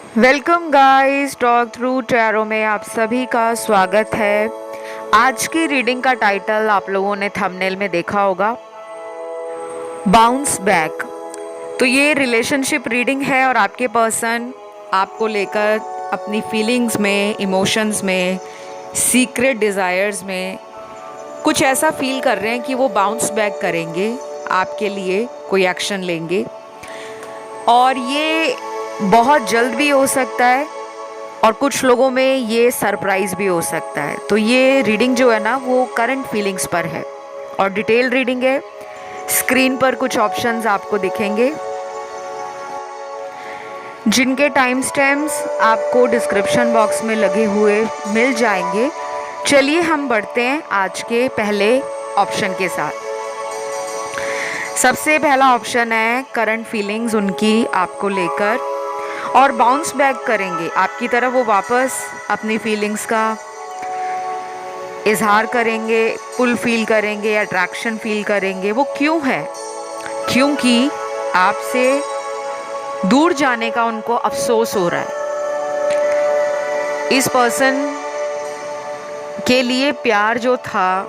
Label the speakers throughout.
Speaker 1: Welcome guys, talk through tarot में आप सभी का स्वागत है। आज की रीडिंग का टाइटल आप लोगों ने थंबनेल में देखा होगा, बाउंस बैक। तो ये रिलेशनशिप रीडिंग है और आपके पर्सन आपको लेकर अपनी फीलिंग्स में, इमोशंस में, सीक्रेट डिज़ायर्स में कुछ ऐसा फील कर रहे हैं कि वो बाउंस बैक करेंगे, आपके लिए कोई एक्शन लेंगे और ये बहुत जल्द भी हो सकता है और कुछ लोगों में ये सरप्राइज भी हो सकता है। तो ये रीडिंग जो है ना वो करंट फीलिंग्स पर है और डिटेल रीडिंग है। स्क्रीन पर कुछ ऑप्शंस आपको दिखेंगे जिनके टाइम स्टैम्प्स आपको डिस्क्रिप्शन बॉक्स में लगे हुए मिल जाएंगे। चलिए हम बढ़ते हैं आज के पहले ऑप्शन के साथ। सबसे पहला ऑप्शन है करंट फीलिंग्स उनकी आपको लेकर और बाउंस बैक करेंगे आपकी तरफ। वो वापस अपनी फीलिंग्स का इजहार करेंगे, पुल फील करेंगे, अट्रैक्शन फील करेंगे। वो क्यों है? क्योंकि आपसे दूर जाने का उनको अफसोस हो रहा है। इस पर्सन के लिए प्यार जो था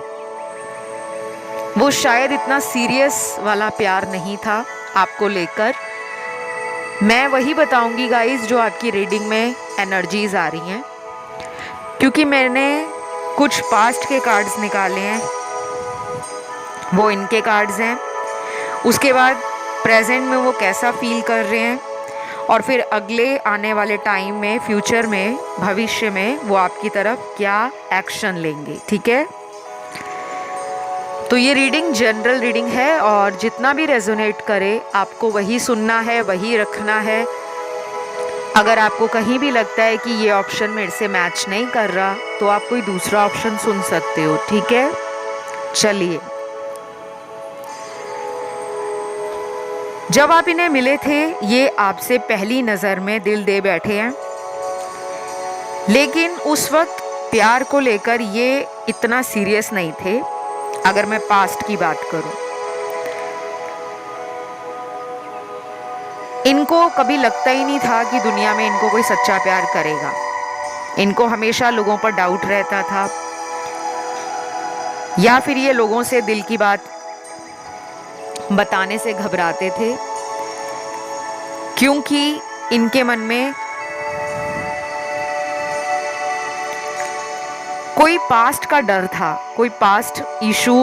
Speaker 1: वो शायद इतना सीरियस वाला प्यार नहीं था आपको लेकर। मैं वही बताऊंगी गाइस जो आपकी रीडिंग में एनर्जीज आ रही हैं, क्योंकि मैंने कुछ पास्ट के कार्ड्स निकाले हैं, वो इनके कार्ड्स हैं। उसके बाद प्रेजेंट में वो कैसा फील कर रहे हैं और फिर अगले आने वाले टाइम में, फ्यूचर में, भविष्य में वो आपकी तरफ क्या एक्शन लेंगे। ठीक है, तो ये रीडिंग जनरल रीडिंग है और जितना भी रेजोनेट करे आपको वही सुनना है, वही रखना है। अगर आपको कहीं भी लगता है कि ये ऑप्शन मेरे से मैच नहीं कर रहा तो आप कोई दूसरा ऑप्शन सुन सकते हो। ठीक है, चलिए। जब आप इन्हें मिले थे ये आपसे पहली नज़र में दिल दे बैठे हैं, लेकिन उस वक्त प्यार को लेकर ये इतना सीरियस नहीं थे। अगर मैं पास्ट की बात करूं, इनको कभी लगता ही नहीं था कि दुनिया में इनको कोई सच्चा प्यार करेगा। इनको हमेशा लोगों पर डाउट रहता था या फिर ये लोगों से दिल की बात बताने से घबराते थे, क्योंकि इनके मन में कोई पास्ट का डर था, कोई पास्ट इशू,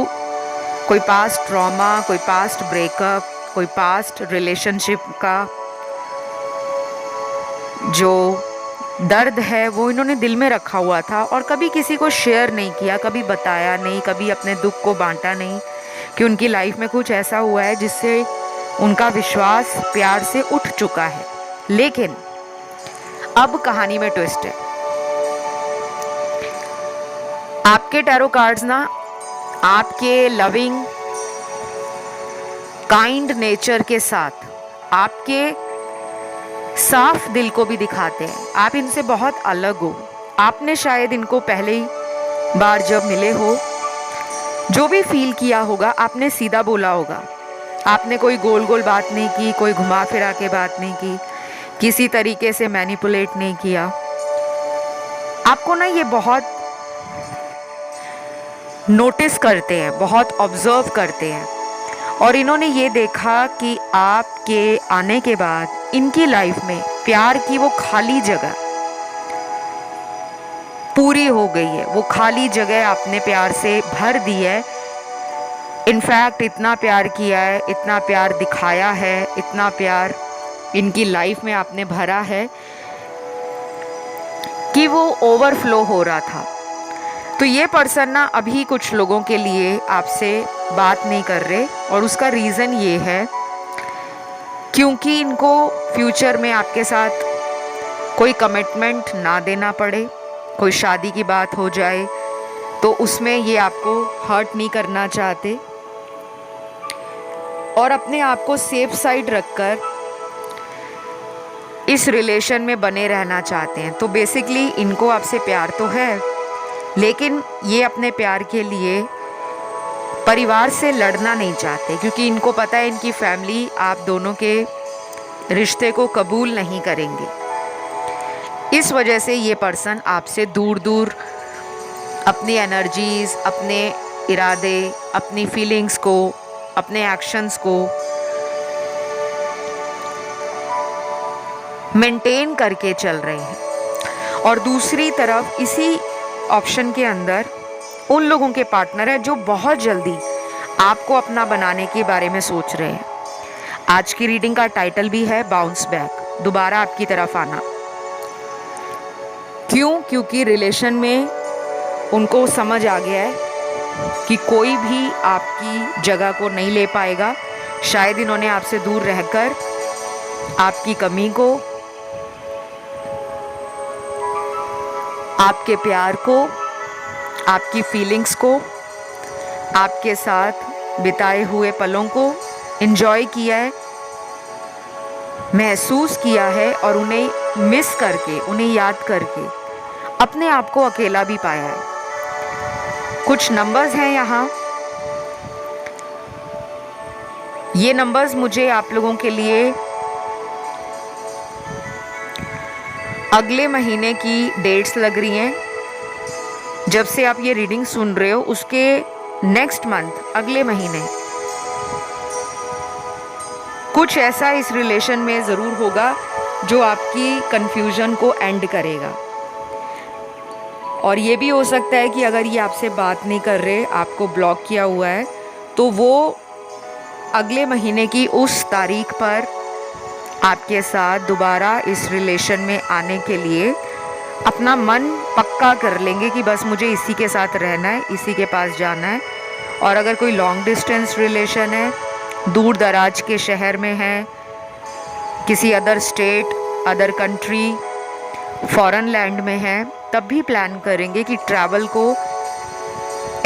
Speaker 1: कोई पास्ट ट्रॉमा, कोई पास्ट ब्रेकअप, कोई पास्ट रिलेशनशिप का जो दर्द है वो इन्होंने दिल में रखा हुआ था और कभी किसी को शेयर नहीं किया, कभी बताया नहीं, कभी अपने दुख को बांटा नहीं कि उनकी लाइफ में कुछ ऐसा हुआ है जिससे उनका विश्वास प्यार से उठ चुका है। लेकिन अब कहानी में ट्विस्ट है। आपके टैरो कार्ड्स ना आपके लविंग, काइंड नेचर के साथ आपके साफ दिल को भी दिखाते हैं। आप इनसे बहुत अलग हो। आपने शायद इनको पहली बार जब मिले हो, जो भी फील किया होगा आपने सीधा बोला होगा। आपने कोई गोल गोल बात नहीं की, कोई घुमा फिरा के बात नहीं की, किसी तरीके से मैनिपुलेट नहीं किया। आपको ना ये बहुत नोटिस करते हैं, बहुत ऑब्जर्व करते हैं और इन्होंने ये देखा कि आपके आने के बाद इनकी लाइफ में प्यार की वो खाली जगह पूरी हो गई है। वो खाली जगह आपने प्यार से भर दी है। इनफैक्ट इतना प्यार किया है, इतना प्यार दिखाया है, इतना प्यार इनकी लाइफ में आपने भरा है कि वो ओवरफ्लो हो रहा था। तो ये पर्सन ना अभी कुछ लोगों के लिए आपसे बात नहीं कर रहे और उसका रीज़न ये है क्योंकि इनको फ्यूचर में आपके साथ कोई कमिटमेंट ना देना पड़े। कोई शादी की बात हो जाए तो उसमें ये आपको हर्ट नहीं करना चाहते और अपने आप को सेफ साइड रखकर इस रिलेशन में बने रहना चाहते हैं। तो बेसिकली इनको आपसे प्यार तो है, लेकिन ये अपने प्यार के लिए परिवार से लड़ना नहीं चाहते, क्योंकि इनको पता है इनकी फैमिली आप दोनों के रिश्ते को कबूल नहीं करेंगे। इस वजह से ये पर्सन आपसे दूर दूर अपनी एनर्जीज, अपने इरादे, अपनी फीलिंग्स को, अपने एक्शंस को मेंटेन करके चल रहे हैं। और दूसरी तरफ इसी ऑप्शन के अंदर उन लोगों के पार्टनर है जो बहुत जल्दी आपको अपना बनाने के बारे में सोच रहे हैं। आज की रीडिंग का टाइटल भी है बाउंस बैक, दोबारा आपकी तरफ आना। क्यों? क्योंकि रिलेशन में उनको समझ आ गया है कि कोई भी आपकी जगह को नहीं ले पाएगा। शायद इन्होंने आपसे दूर रहकर आपकी कमी को, आपके प्यार को, आपकी फीलिंग्स को, आपके साथ बिताए हुए पलों को एंजॉय किया है, महसूस किया है और उन्हें मिस करके, उन्हें याद करके अपने आप को अकेला भी पाया है। कुछ नंबर्स हैं यहाँ। ये नंबर्स मुझे आप लोगों के लिए अगले महीने की डेट्स लग रही हैं। जब से आप ये रीडिंग सुन रहे हो उसके नेक्स्ट मंथ, अगले महीने कुछ ऐसा इस रिलेशन में ज़रूर होगा जो आपकी कन्फ्यूजन को एंड करेगा। और ये भी हो सकता है कि अगर ये आपसे बात नहीं कर रहे, आपको ब्लॉक किया हुआ है, तो वो अगले महीने की उस तारीख पर आपके साथ दोबारा इस रिलेशन में आने के लिए अपना मन पक्का कर लेंगे कि बस मुझे इसी के साथ रहना है, इसी के पास जाना है। और अगर कोई लॉन्ग डिस्टेंस रिलेशन है, दूर दराज के शहर में है, किसी other state, other country, foreign land में है, तब भी प्लान करेंगे कि ट्रैवल को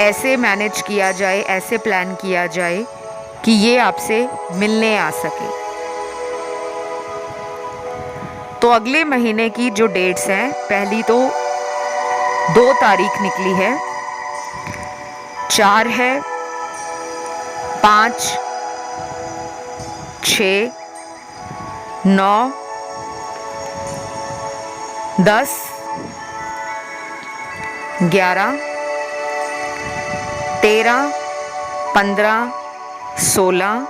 Speaker 1: ऐसे मैनेज किया जाए, ऐसे प्लान किया जाए कि ये आपसे मिलने आ सके। तो अगले महीने की जो डेट्स हैं, पहली तो 2 तारीख निकली है, 4 है, 5, 6, 9, 10, 11, 13, 15, 16,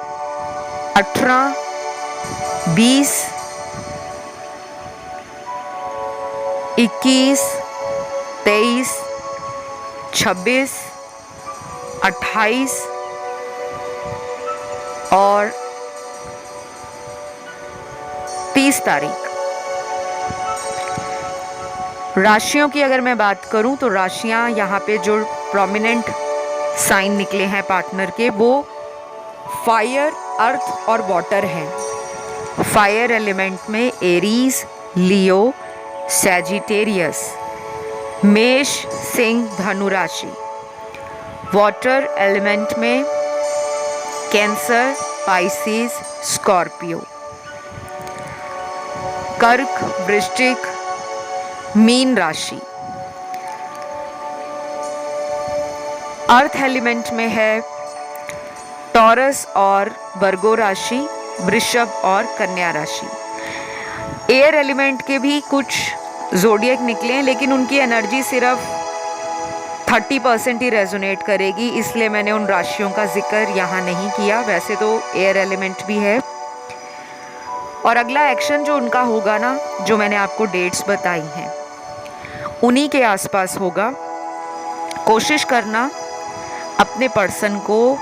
Speaker 1: 18, 20, 21, 23, 26, 28 और 30 तारीख। राशियों की अगर मैं बात करूं तो राशियां यहाँ पे जो प्रोमिनेंट साइन निकले हैं पार्टनर के, वो फायर, अर्थ और वाटर हैं। फायर एलिमेंट में एरीज, लियो, सैजिटेरियस, मेष, सिंह, धनु राशि। वाटर एलिमेंट में कैंसर, पाइसेस, स्कॉर्पियो। कर्क, वृश्चिक, मीन राशि। अर्थ एलिमेंट में है टॉरस और वर्गो राशि, वृषभ और कन्या राशि। एयर एलिमेंट के भी कुछ ज़ोडिएक निकले हैं, लेकिन उनकी एनर्जी सिर्फ 30% ही रेजोनेट करेगी, इसलिए मैंने उन राशियों का जिक्र यहाँ नहीं किया। वैसे तो एयर एलिमेंट भी है। और अगला एक्शन जो उनका होगा ना, जो मैंने आपको डेट्स बताई हैं, उन्हीं के आसपास होगा। कोशिश करना अपने पर्सन को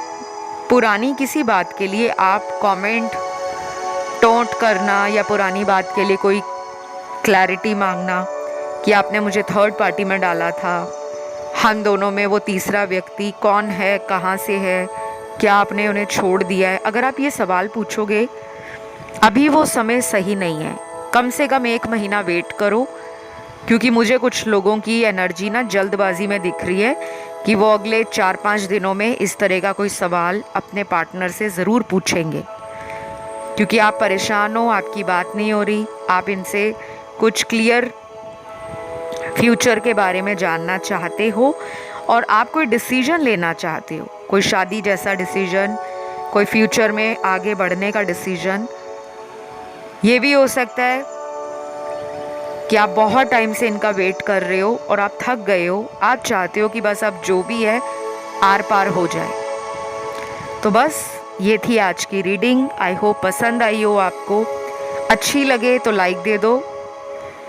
Speaker 1: पुरानी किसी बात के लिए आप कमेंट, टोंट करना या पुरानी बात के लिए कोई क्लैरिटी मांगना कि आपने मुझे थर्ड पार्टी में डाला था, हम दोनों में वो तीसरा व्यक्ति कौन है, कहाँ से है, क्या आपने उन्हें छोड़ दिया है। अगर आप ये सवाल पूछोगे, अभी वो समय सही नहीं है, कम से कम 1 महीना वेट करो, क्योंकि मुझे कुछ लोगों की एनर्जी ना जल्दबाजी में दिख रही है कि वो अगले 4-5 दिनों में इस तरह का कोई सवाल अपने पार्टनर से ज़रूर पूछेंगे, क्योंकि आप परेशान हो, आपकी बात नहीं हो रही, आप इनसे कुछ क्लियर फ्यूचर के बारे में जानना चाहते हो और आप कोई डिसीजन लेना चाहते हो, कोई शादी जैसा डिसीजन, कोई फ्यूचर में आगे बढ़ने का डिसीजन। ये भी हो सकता है कि आप बहुत टाइम से इनका वेट कर रहे हो और आप थक गए हो। आप चाहते हो कि बस अब जो भी है आर पार हो जाए। तो बस ये थी आज की रीडिंग। आई होप पसंद आई हो आपको। अच्छी लगे तो लाइक दे दो,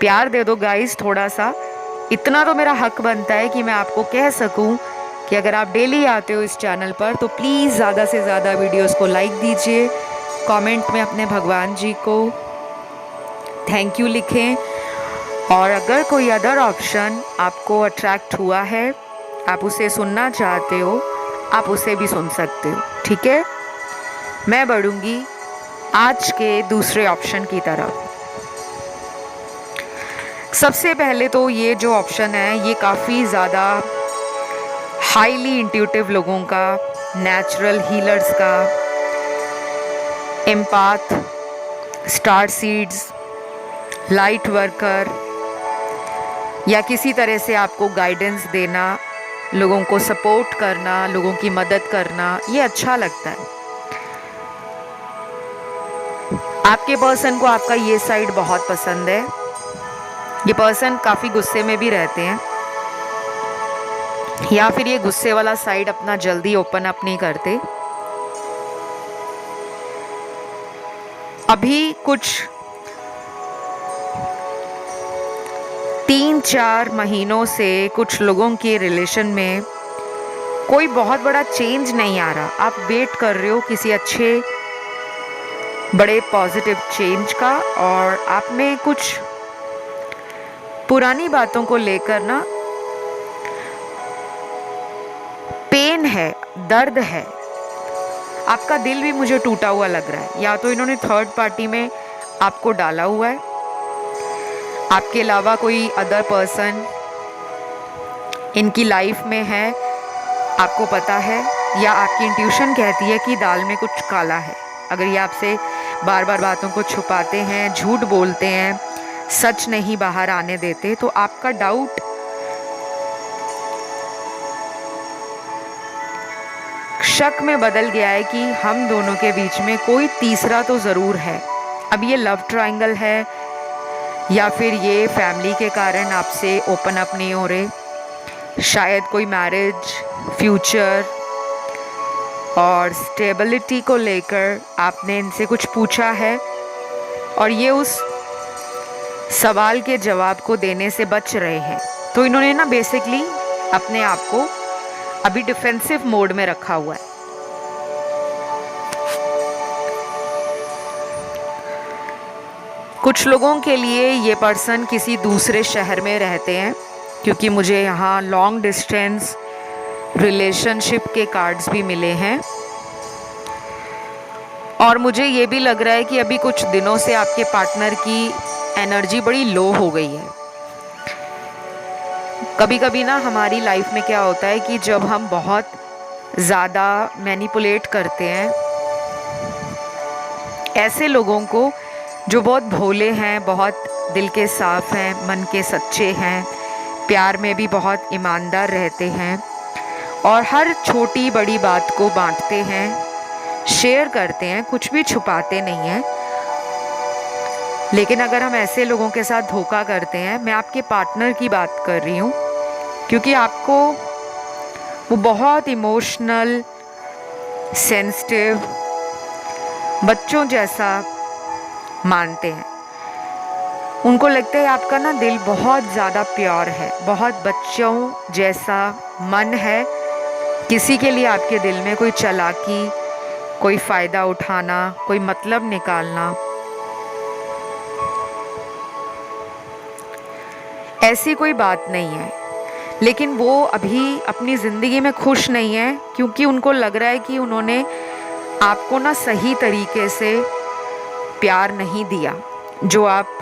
Speaker 1: प्यार दे दो गाइस थोड़ा सा। इतना तो मेरा हक बनता है कि मैं आपको कह सकूं कि अगर आप डेली आते हो इस चैनल पर तो प्लीज़ ज़्यादा से ज़्यादा वीडियोस को लाइक दीजिए। कमेंट में अपने भगवान जी को थैंक यू लिखें। और अगर कोई अदर ऑप्शन आपको अट्रैक्ट हुआ है, आप उसे सुनना चाहते हो, आप उसे भी सुन सकते हो। ठीक है, मैं बढ़ूंगी आज के दूसरे ऑप्शन की तरफ। सबसे पहले तो ये जो ऑप्शन है ये काफ़ी ज़्यादा हाईली इंट्यूटिव लोगों का, नेचुरल हीलर्स का, एम्पाथ, स्टार सीड्स, लाइट वर्कर या किसी तरह से आपको गाइडेंस देना, लोगों को सपोर्ट करना, लोगों की मदद करना, ये अच्छा लगता है। आपके पर्सन को आपका ये साइड बहुत पसंद है। ये पर्सन काफ़ी गुस्से में भी रहते हैं या फिर ये गुस्से वाला साइड अपना जल्दी ओपन अप नहीं करते। अभी कुछ 3-4 महीनों से कुछ लोगों के रिलेशन में कोई बहुत बड़ा चेंज नहीं आ रहा। आप वेट कर रहे हो किसी अच्छे बड़े पॉजिटिव चेंज का, और आप में कुछ पुरानी बातों को लेकर ना पेन है, दर्द है। आपका दिल भी मुझे टूटा हुआ लग रहा है। या तो इन्होंने थर्ड पार्टी में आपको डाला हुआ है, आपके अलावा कोई अदर पर्सन इनकी लाइफ में है, आपको पता है, या आपकी इंट्यूशन कहती है कि दाल में कुछ काला है। अगर ये आपसे बार बार बातों को छुपाते हैं, झूठ बोलते हैं, सच नहीं बाहर आने देते, तो आपका डाउट शक में बदल गया है कि हम दोनों के बीच में कोई तीसरा तो ज़रूर है। अब ये लव ट्रायंगल है या फिर ये फैमिली के कारण आपसे ओपन अप नहीं हो रहे। शायद कोई मैरिज, फ्यूचर और स्टेबिलिटी को लेकर आपने इनसे कुछ पूछा है और ये उस सवाल के जवाब को देने से बच रहे हैं। तो इन्होंने ना बेसिकली अपने आप को अभी डिफेंसिव मोड में रखा हुआ है। कुछ लोगों के लिए ये पर्सन किसी दूसरे शहर में रहते हैं, क्योंकि मुझे यहाँ लॉन्ग डिस्टेंस रिलेशनशिप के कार्ड्स भी मिले हैं। और मुझे ये भी लग रहा है कि अभी कुछ दिनों से आपके पार्टनर की एनर्जी बड़ी लो हो गई है। कभी कभी ना हमारी लाइफ में क्या होता है कि जब हम बहुत ज़्यादा मैनिपुलेट करते हैं ऐसे लोगों को जो बहुत भोले हैं, बहुत दिल के साफ हैं, मन के सच्चे हैं, प्यार में भी बहुत ईमानदार रहते हैं और हर छोटी बड़ी बात को बांटते हैं, शेयर करते हैं, कुछ भी छुपाते नहीं हैं। लेकिन अगर हम ऐसे लोगों के साथ धोखा करते हैं, मैं आपके पार्टनर की बात कर रही हूँ, क्योंकि आपको वो बहुत इमोशनल, सेंसिटिव, बच्चों जैसा मानते हैं। उनको लगता है आपका ना दिल बहुत ज़्यादा प्योर है, बहुत बच्चों जैसा मन है। किसी के लिए आपके दिल में कोई चालाकी, कोई फ़ायदा उठाना, कोई मतलब निकालना, ऐसी कोई बात नहीं है। लेकिन वो अभी अपनी ज़िंदगी में खुश नहीं है, क्योंकि उनको लग रहा है कि उन्होंने आपको ना सही तरीके से प्यार नहीं दिया जो आप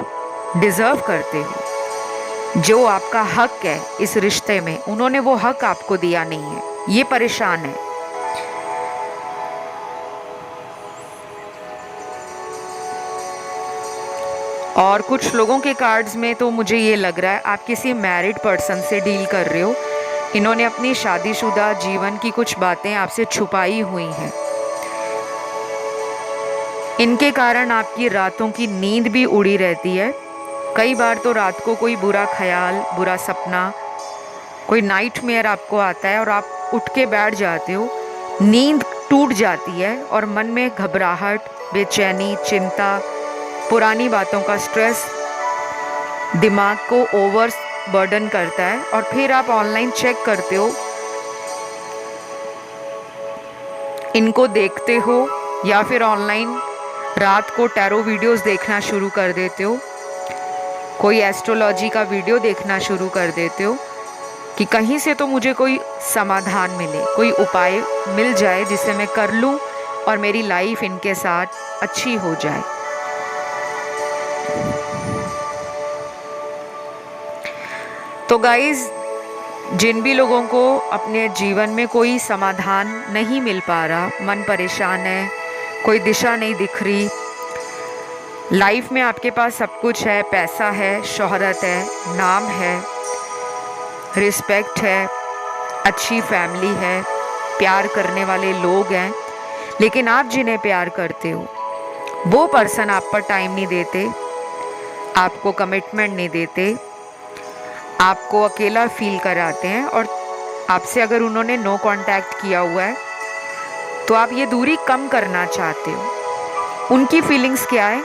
Speaker 1: डिज़र्व करते हो, जो आपका हक है इस रिश्ते में, उन्होंने वो हक आपको दिया नहीं है। ये परेशान है। और कुछ लोगों के कार्ड्स में तो मुझे ये लग रहा है आप किसी मैरिड पर्सन से डील कर रहे हो। इन्होंने अपनी शादीशुदा जीवन की कुछ बातें आपसे छुपाई हुई हैं। इनके कारण आपकी रातों की नींद भी उड़ी रहती है कई बार तो रात को कोई बुरा ख्याल, बुरा सपना, कोई नाइटमेयर आपको आता है और आप उठ के बैठ जाते हो, नींद टूट जाती है और मन में घबराहट, बेचैनी, चिंता, पुरानी बातों का स्ट्रेस दिमाग को ओवर बर्डन करता है। और फिर आप ऑनलाइन चेक करते हो, इनको देखते हो या फिर ऑनलाइन रात को टैरो वीडियोस देखना शुरू कर देते हो, कोई एस्ट्रोलॉजी का वीडियो देखना शुरू कर देते हो कि कहीं से तो मुझे कोई समाधान मिले, कोई उपाय मिल जाए जिसे मैं कर लूं और मेरी लाइफ इनके साथ अच्छी हो जाए। तो गाइस, जिन भी लोगों को अपने जीवन में कोई समाधान नहीं मिल पा रहा, मन परेशान है, कोई दिशा नहीं दिख रही, लाइफ में आपके पास सब कुछ है, पैसा है, शोहरत है, नाम है, रिस्पेक्ट है, अच्छी फैमिली है, प्यार करने वाले लोग हैं, लेकिन आप जिन्हें प्यार करते हो वो पर्सन आप पर टाइम नहीं देते, आपको कमिटमेंट नहीं देते, आपको अकेला फील कराते हैं। और आपसे अगर उन्होंने नो कांटेक्ट किया हुआ है तो आप ये दूरी कम करना चाहते हो। उनकी फीलिंग्स क्या है,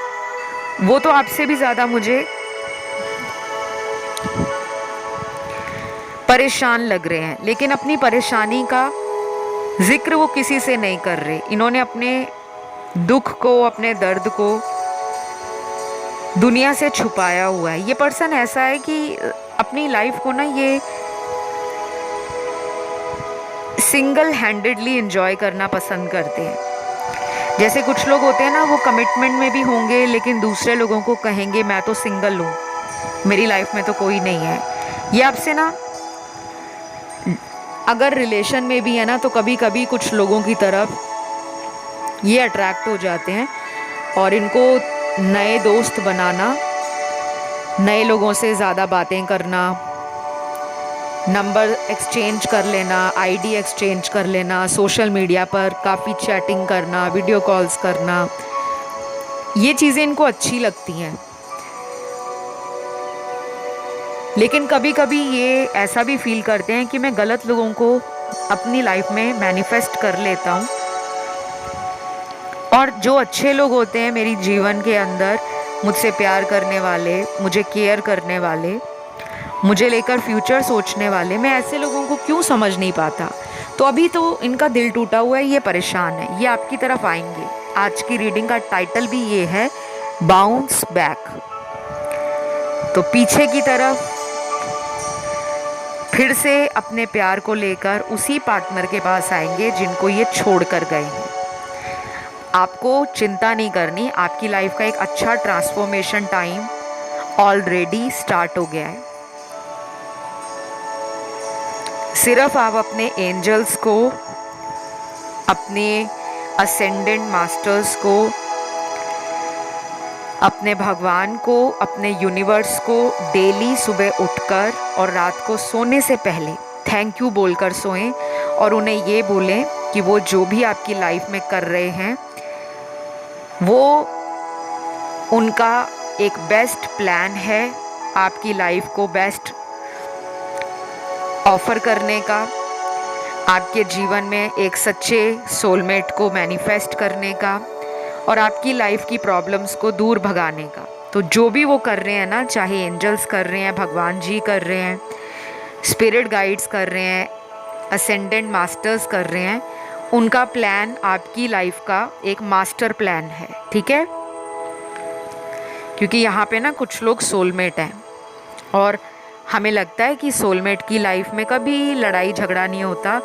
Speaker 1: वो तो आपसे भी ज़्यादा मुझे परेशान लग रहे हैं, लेकिन अपनी परेशानी का जिक्र वो किसी से नहीं कर रहे। इन्होंने अपने दुख को, अपने दर्द को दुनिया से छुपाया हुआ है। ये पर्सन ऐसा है कि अपनी लाइफ को ना ये सिंगल हैंडेडली एंजॉय करना पसंद करते हैं। जैसे कुछ लोग होते हैं ना, वो कमिटमेंट में भी होंगे लेकिन दूसरे लोगों को कहेंगे मैं तो सिंगल हूँ, मेरी लाइफ में तो कोई नहीं है। ये आपसे ना अगर रिलेशन में भी है ना तो कभी कभी कुछ लोगों की तरफ ये अट्रैक्ट हो जाते हैं और इनको नए दोस्त बनाना, नए लोगों से ज़्यादा बातें करना, नंबर एक्सचेंज कर लेना, आईडी एक्सचेंज कर लेना, सोशल मीडिया पर काफ़ी चैटिंग करना, वीडियो कॉल्स करना, ये चीज़ें इनको अच्छी लगती हैं। लेकिन कभी कभी ये ऐसा भी फील करते हैं कि मैं गलत लोगों को अपनी लाइफ में मैनिफेस्ट कर लेता हूँ और जो अच्छे लोग होते हैं मेरी जीवन के अंदर, मुझसे प्यार करने वाले, मुझे केयर करने वाले, मुझे लेकर फ्यूचर सोचने वाले, मैं ऐसे लोगों को क्यों समझ नहीं पाता। तो अभी तो इनका दिल टूटा हुआ है, ये परेशान है, ये आपकी तरफ आएंगे। आज की रीडिंग का टाइटल भी ये है, बाउंस बैक। तो पीछे की तरफ फिर से अपने प्यार को लेकर उसी पार्टनर के पास आएंगे जिनको ये छोड़ कर गए हैं। आपको चिंता नहीं करनी, आपकी लाइफ का एक अच्छा ट्रांसफॉर्मेशन टाइम ऑलरेडी स्टार्ट हो गया है। सिर्फ आप अपने एंजल्स को, अपने असेंडेंट मास्टर्स को, अपने भगवान को, अपने यूनिवर्स को डेली सुबह उठकर और रात को सोने से पहले थैंक यू बोलकर सोएं और उन्हें ये बोलें कि वो जो भी आपकी लाइफ में कर रहे हैं वो उनका एक बेस्ट प्लान है, आपकी लाइफ को बेस्ट ऑफर करने का, आपके जीवन में एक सच्चे सोलमेट को मैनिफेस्ट करने का और आपकी लाइफ की प्रॉब्लम्स को दूर भगाने का। तो जो भी वो कर रहे हैं ना, चाहे एंजल्स कर रहे हैं, भगवान जी कर रहे हैं, स्पिरिट गाइड्स कर रहे हैं, असेंडेंट मास्टर्स कर रहे हैं, उनका प्लान आपकी लाइफ का एक मास्टर प्लान है। ठीक है, क्योंकि यहाँ पे ना कुछ लोग सोलमेट हैं और हमें लगता है कि सोलमेट की लाइफ में कभी लड़ाई झगड़ा नहीं होता,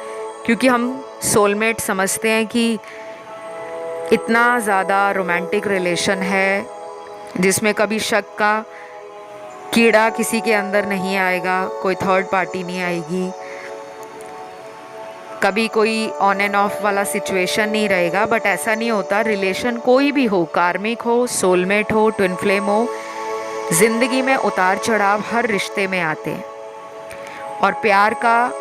Speaker 1: क्योंकि हम सोलमेट समझते हैं कि इतना ज़्यादा रोमांटिक रिलेशन है जिसमें कभी शक का कीड़ा किसी के अंदर नहीं आएगा, कोई थर्ड पार्टी नहीं आएगी, कभी कोई ऑन एंड ऑफ वाला सिचुएशन नहीं रहेगा। बट ऐसा नहीं होता। रिलेशन कोई भी हो, कार्मिक हो, सोलमेट हो, ट्विन फ्लेम हो, ज़िंदगी में उतार चढ़ाव हर रिश्ते में आते हैं और प्यार का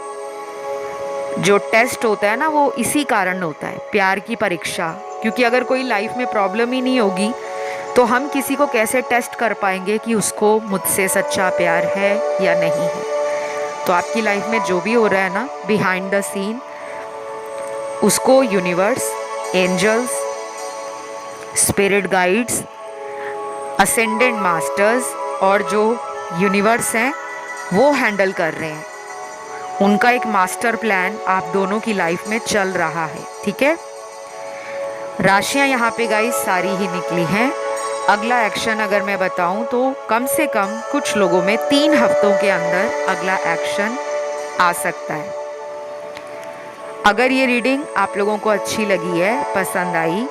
Speaker 1: जो टेस्ट होता है ना, वो इसी कारण होता है, प्यार की परीक्षा। क्योंकि अगर कोई लाइफ में प्रॉब्लम ही नहीं होगी तो हम किसी को कैसे टेस्ट कर पाएंगे कि उसको मुझसे सच्चा प्यार है या नहीं है। तो आपकी लाइफ में जो भी हो रहा है ना बिहाइंड द सीन, उसको universe, angels, spirit guides, ascendant masters और जो यूनिवर्स हैं वो हैंडल कर रहे हैं। उनका एक मास्टर प्लान आप दोनों की लाइफ में चल रहा है, ठीक है। राशियां यहाँ पे गाइस सारी ही निकली हैं। अगला एक्शन अगर मैं बताऊं तो कम से कम कुछ लोगों में 3 हफ्तों के अंदर अगला एक्शन आ सकता है। अगर ये रीडिंग आप लोगों को अच्छी लगी है, पसंद आई,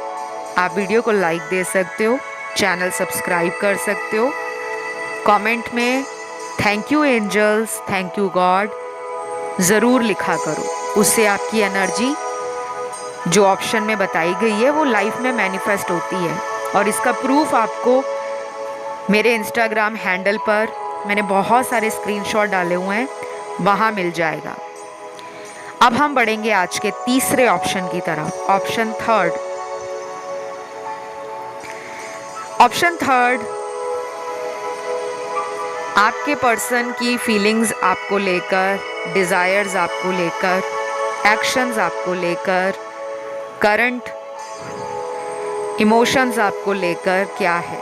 Speaker 1: आप वीडियो को लाइक दे सकते हो, चैनल सब्सक्राइब कर सकते हो, कमेंट में thank you angels, thank you God ज़रूर लिखा करो। उससे आपकी एनर्जी जो ऑप्शन में बताई गई है वो लाइफ में मैनिफेस्ट होती है। और इसका प्रूफ आपको मेरे इंस्टाग्राम हैंडल पर मैंने बहुत सारे स्क्रीनशॉट डाले हुए हैं, वहाँ मिल जाएगा। अब हम बढ़ेंगे आज के तीसरे ऑप्शन की तरफ, ऑप्शन थर्ड। ऑप्शन थर्ड, आपके पर्सन की फीलिंग्स आपको लेकर, डिज़ायर्स आपको लेकर, एक्शंस आपको लेकर, करंट इमोशंस आपको लेकर क्या है।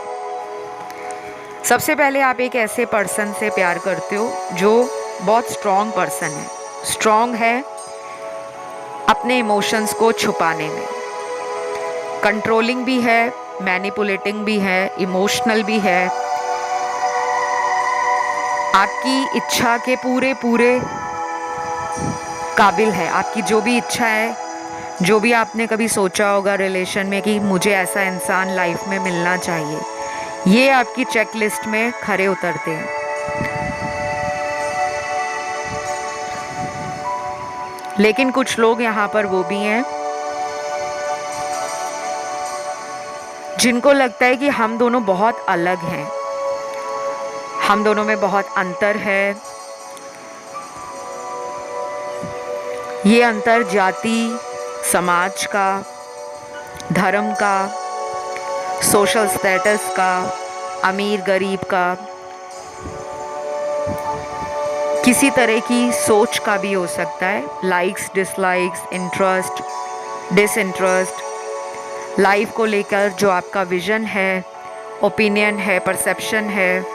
Speaker 1: सबसे पहले आप एक ऐसे पर्सन से प्यार करते हो जो बहुत स्ट्रॉन्ग पर्सन है, स्ट्रॉन्ग है अपने इमोशंस को छुपाने में, कंट्रोलिंग भी है, मैनिपुलेटिंग भी है, इमोशनल भी है, आपकी इच्छा के पूरे काबिल है। आपकी जो भी इच्छा है, जो भी आपने कभी सोचा होगा रिलेशन में कि मुझे ऐसा इंसान लाइफ में मिलना चाहिए, ये आपकी चेकलिस्ट में खरे उतरते हैं। लेकिन कुछ लोग यहाँ पर वो भी हैं जिनको लगता है कि हम दोनों बहुत अलग हैं, हम दोनों में बहुत अंतर है। ये अंतर जाति, समाज का, धर्म का, सोशल स्टेटस का, अमीर गरीब का, किसी तरह की सोच का भी हो सकता है, likes dislikes, interest disinterest, life को लेकर जो आपका विजन है, ओपिनियन है, परसेप्शन है,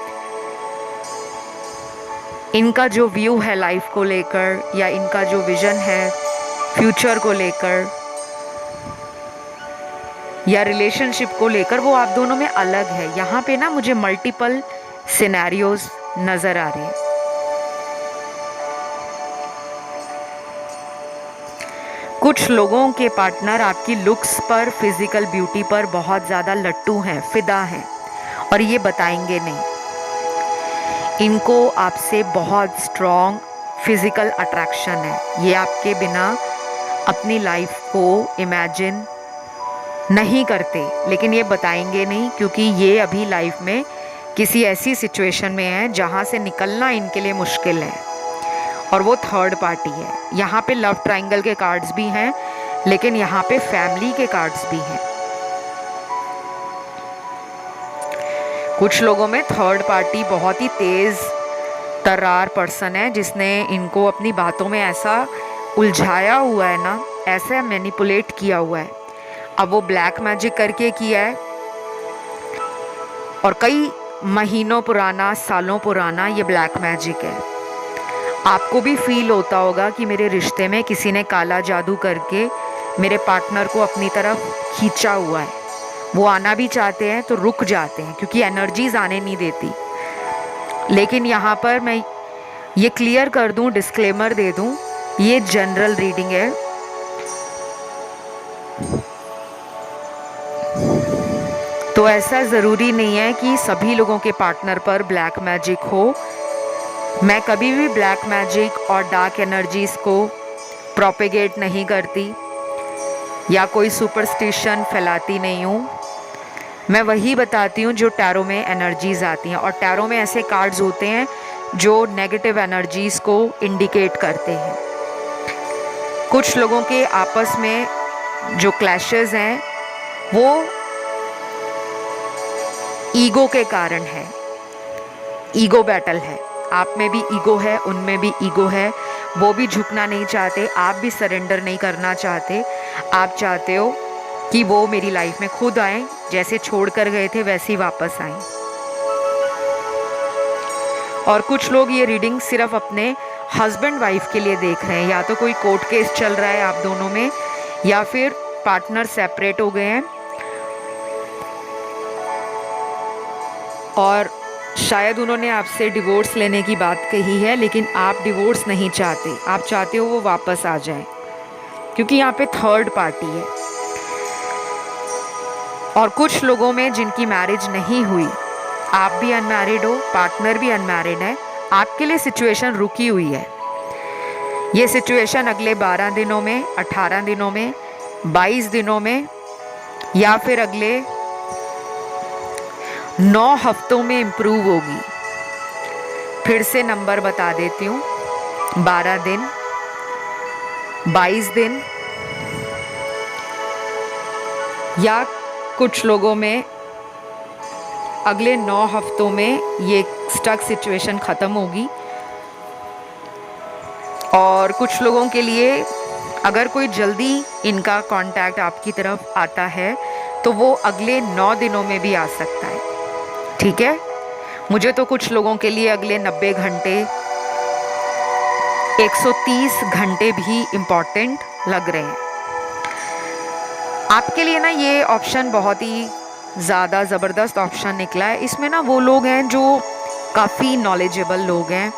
Speaker 1: इनका जो व्यू है लाइफ को लेकर, या इनका जो विजन है फ्यूचर को लेकर या रिलेशनशिप को लेकर, वो आप दोनों में अलग है। यहाँ पे ना मुझे मल्टीपल सिनेरियोज नज़र आ रहे हैं। कुछ लोगों के पार्टनर आपकी लुक्स पर, फिजिकल ब्यूटी पर बहुत ज़्यादा लट्टू हैं, फिदा हैं, और ये बताएंगे नहीं। इनको आपसे बहुत स्ट्रॉन्ग फिज़िकल अट्रैक्शन है। ये आपके बिना अपनी लाइफ को इमेजिन नहीं करते, लेकिन ये बताएंगे नहीं क्योंकि ये अभी लाइफ में किसी ऐसी सिचुएशन में है जहाँ से निकलना इनके लिए मुश्किल है, और वो थर्ड पार्टी है। यहाँ पे लव ट्रायंगल के कार्ड्स भी हैं, लेकिन यहाँ पे फैमिली के कार्ड्स भी हैं। कुछ लोगों में थर्ड पार्टी बहुत ही तेज़ तर्रार पर्सन है जिसने इनको अपनी बातों में ऐसा उलझाया हुआ है ना, ऐसे मैनिपुलेट किया हुआ है। अब वो ब्लैक मैजिक करके किया है, और कई महीनों पुराना, सालों पुराना ये ब्लैक मैजिक है। आपको भी फील होता होगा कि मेरे रिश्ते में किसी ने काला जादू करके मेरे पार्टनर को अपनी तरफ खींचा हुआ है। वो आना भी चाहते हैं तो रुक जाते हैं क्योंकि एनर्जीज आने नहीं देती। लेकिन यहाँ पर मैं ये क्लियर कर दूँ, डिस्क्लेमर दे दूँ, ये जनरल रीडिंग है। तो ऐसा ज़रूरी नहीं है कि सभी लोगों के पार्टनर पर ब्लैक मैजिक हो। मैं कभी भी ब्लैक मैजिक और डार्क एनर्जीज़ को प्रोपेगेट नहीं करती या कोई सुपरस्टिशन फैलाती नहीं हूँ। मैं वही बताती हूँ जो टैरो में एनर्जीज़ आती हैं, और टैरो में ऐसे कार्ड्स होते हैं जो नेगेटिव एनर्जीज़ को इंडिकेट करते हैं। कुछ लोगों के आपस में जो क्लैशेस हैं वो ईगो के कारण है, ईगो बैटल है। आप में भी ईगो है, उनमें भी ईगो है। वो भी झुकना नहीं चाहते, आप भी सरेंडर नहीं करना चाहते। आप चाहते हो कि वो मेरी लाइफ में खुद आए, जैसे छोड़ कर गए थे वैसे ही वापस आए। और कुछ लोग ये रीडिंग सिर्फ अपने हस्बैंड वाइफ के लिए देख रहे हैं। या तो कोई कोर्ट केस चल रहा है आप दोनों में, या फिर पार्टनर सेपरेट हो गए हैं और शायद उन्होंने आपसे डिवोर्स लेने की बात कही है, लेकिन आप डिवोर्स नहीं चाहते। आप चाहते हो वो वापस आ जाए, क्योंकि यहाँ पे थर्ड पार्टी है। और कुछ लोगों में जिनकी मैरिज नहीं हुई, आप भी अनमैरिड हो, पार्टनर भी अनमैरिड है, आपके लिए सिचुएशन रुकी हुई है। ये सिचुएशन अगले 12 दिनों में, 18 दिनों में, 22 दिनों में, या फिर अगले 9 हफ्तों में इम्प्रूव होगी। फिर से नंबर बता देती हूँ, 12 दिन, 22 दिन, या कुछ लोगों में अगले 9 हफ्तों में ये स्टक सिचुएशन ख़त्म होगी। और कुछ लोगों के लिए अगर कोई जल्दी इनका कांटेक्ट आपकी तरफ आता है तो वो अगले 9 दिनों में भी आ सकता है। ठीक है, मुझे तो कुछ लोगों के लिए अगले 90 घंटे, 130 घंटे भी इम्पॉर्टेंट लग रहे हैं। आपके लिए ना ये ऑप्शन बहुत ही ज़्यादा ज़बरदस्त ऑप्शन निकला है। इसमें ना वो लोग हैं जो काफ़ी नॉलेजेबल लोग हैं,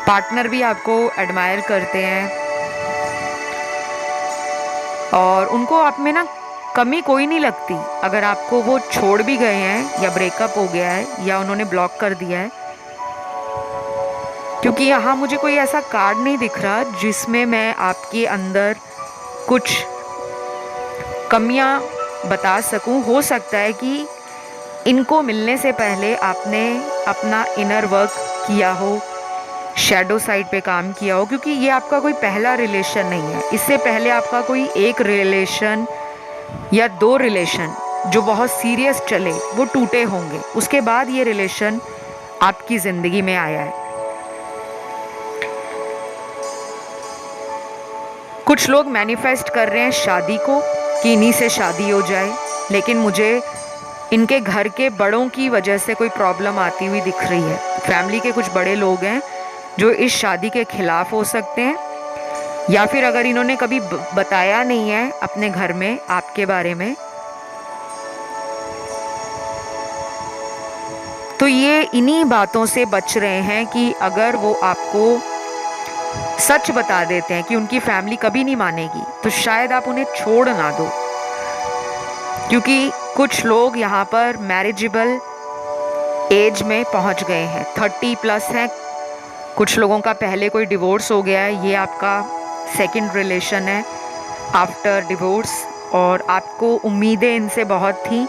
Speaker 1: पार्टनर भी आपको एडमायर करते हैं और उनको आप में ना कमी कोई नहीं लगती। अगर आपको वो छोड़ भी गए हैं या ब्रेकअप हो गया है या उन्होंने ब्लॉक कर दिया है, क्योंकि यहाँ मुझे कोई ऐसा कार्ड नहीं दिख रहा जिसमें मैं आपके अंदर कुछ कमियाँ बता सकूं। हो सकता है कि इनको मिलने से पहले आपने अपना इनर वर्क किया हो, शैडो साइड पे काम किया हो, क्योंकि ये आपका कोई पहला रिलेशन नहीं है। इससे पहले आपका कोई एक रिलेशन या 2 रिलेशन जो बहुत सीरियस चले वो टूटे होंगे। उसके बाद ये रिलेशन आपकी ज़िंदगी में आया है। कुछ लोग मैनिफेस्ट कर रहे हैं शादी को कि इन्हीं से शादी हो जाए, लेकिन मुझे इनके घर के बड़ों की वजह से कोई प्रॉब्लम आती हुई दिख रही है। फैमिली के कुछ बड़े लोग हैं जो इस शादी के खिलाफ हो सकते हैं, या फिर अगर इन्होंने कभी बताया नहीं है अपने घर में आपके बारे में, तो ये इन्हीं बातों से बच रहे हैं कि अगर वो आपको सच बता देते हैं कि उनकी फैमिली कभी नहीं मानेगी, तो शायद आप उन्हें छोड़ ना दो। क्योंकि कुछ लोग यहाँ पर मैरिजेबल एज में पहुँच गए हैं, 30+ हैं। कुछ लोगों का पहले कोई डिवोर्स हो गया है, ये आपका सेकंड रिलेशन है आफ्टर डिवोर्स, और आपको उम्मीदें इनसे बहुत थी,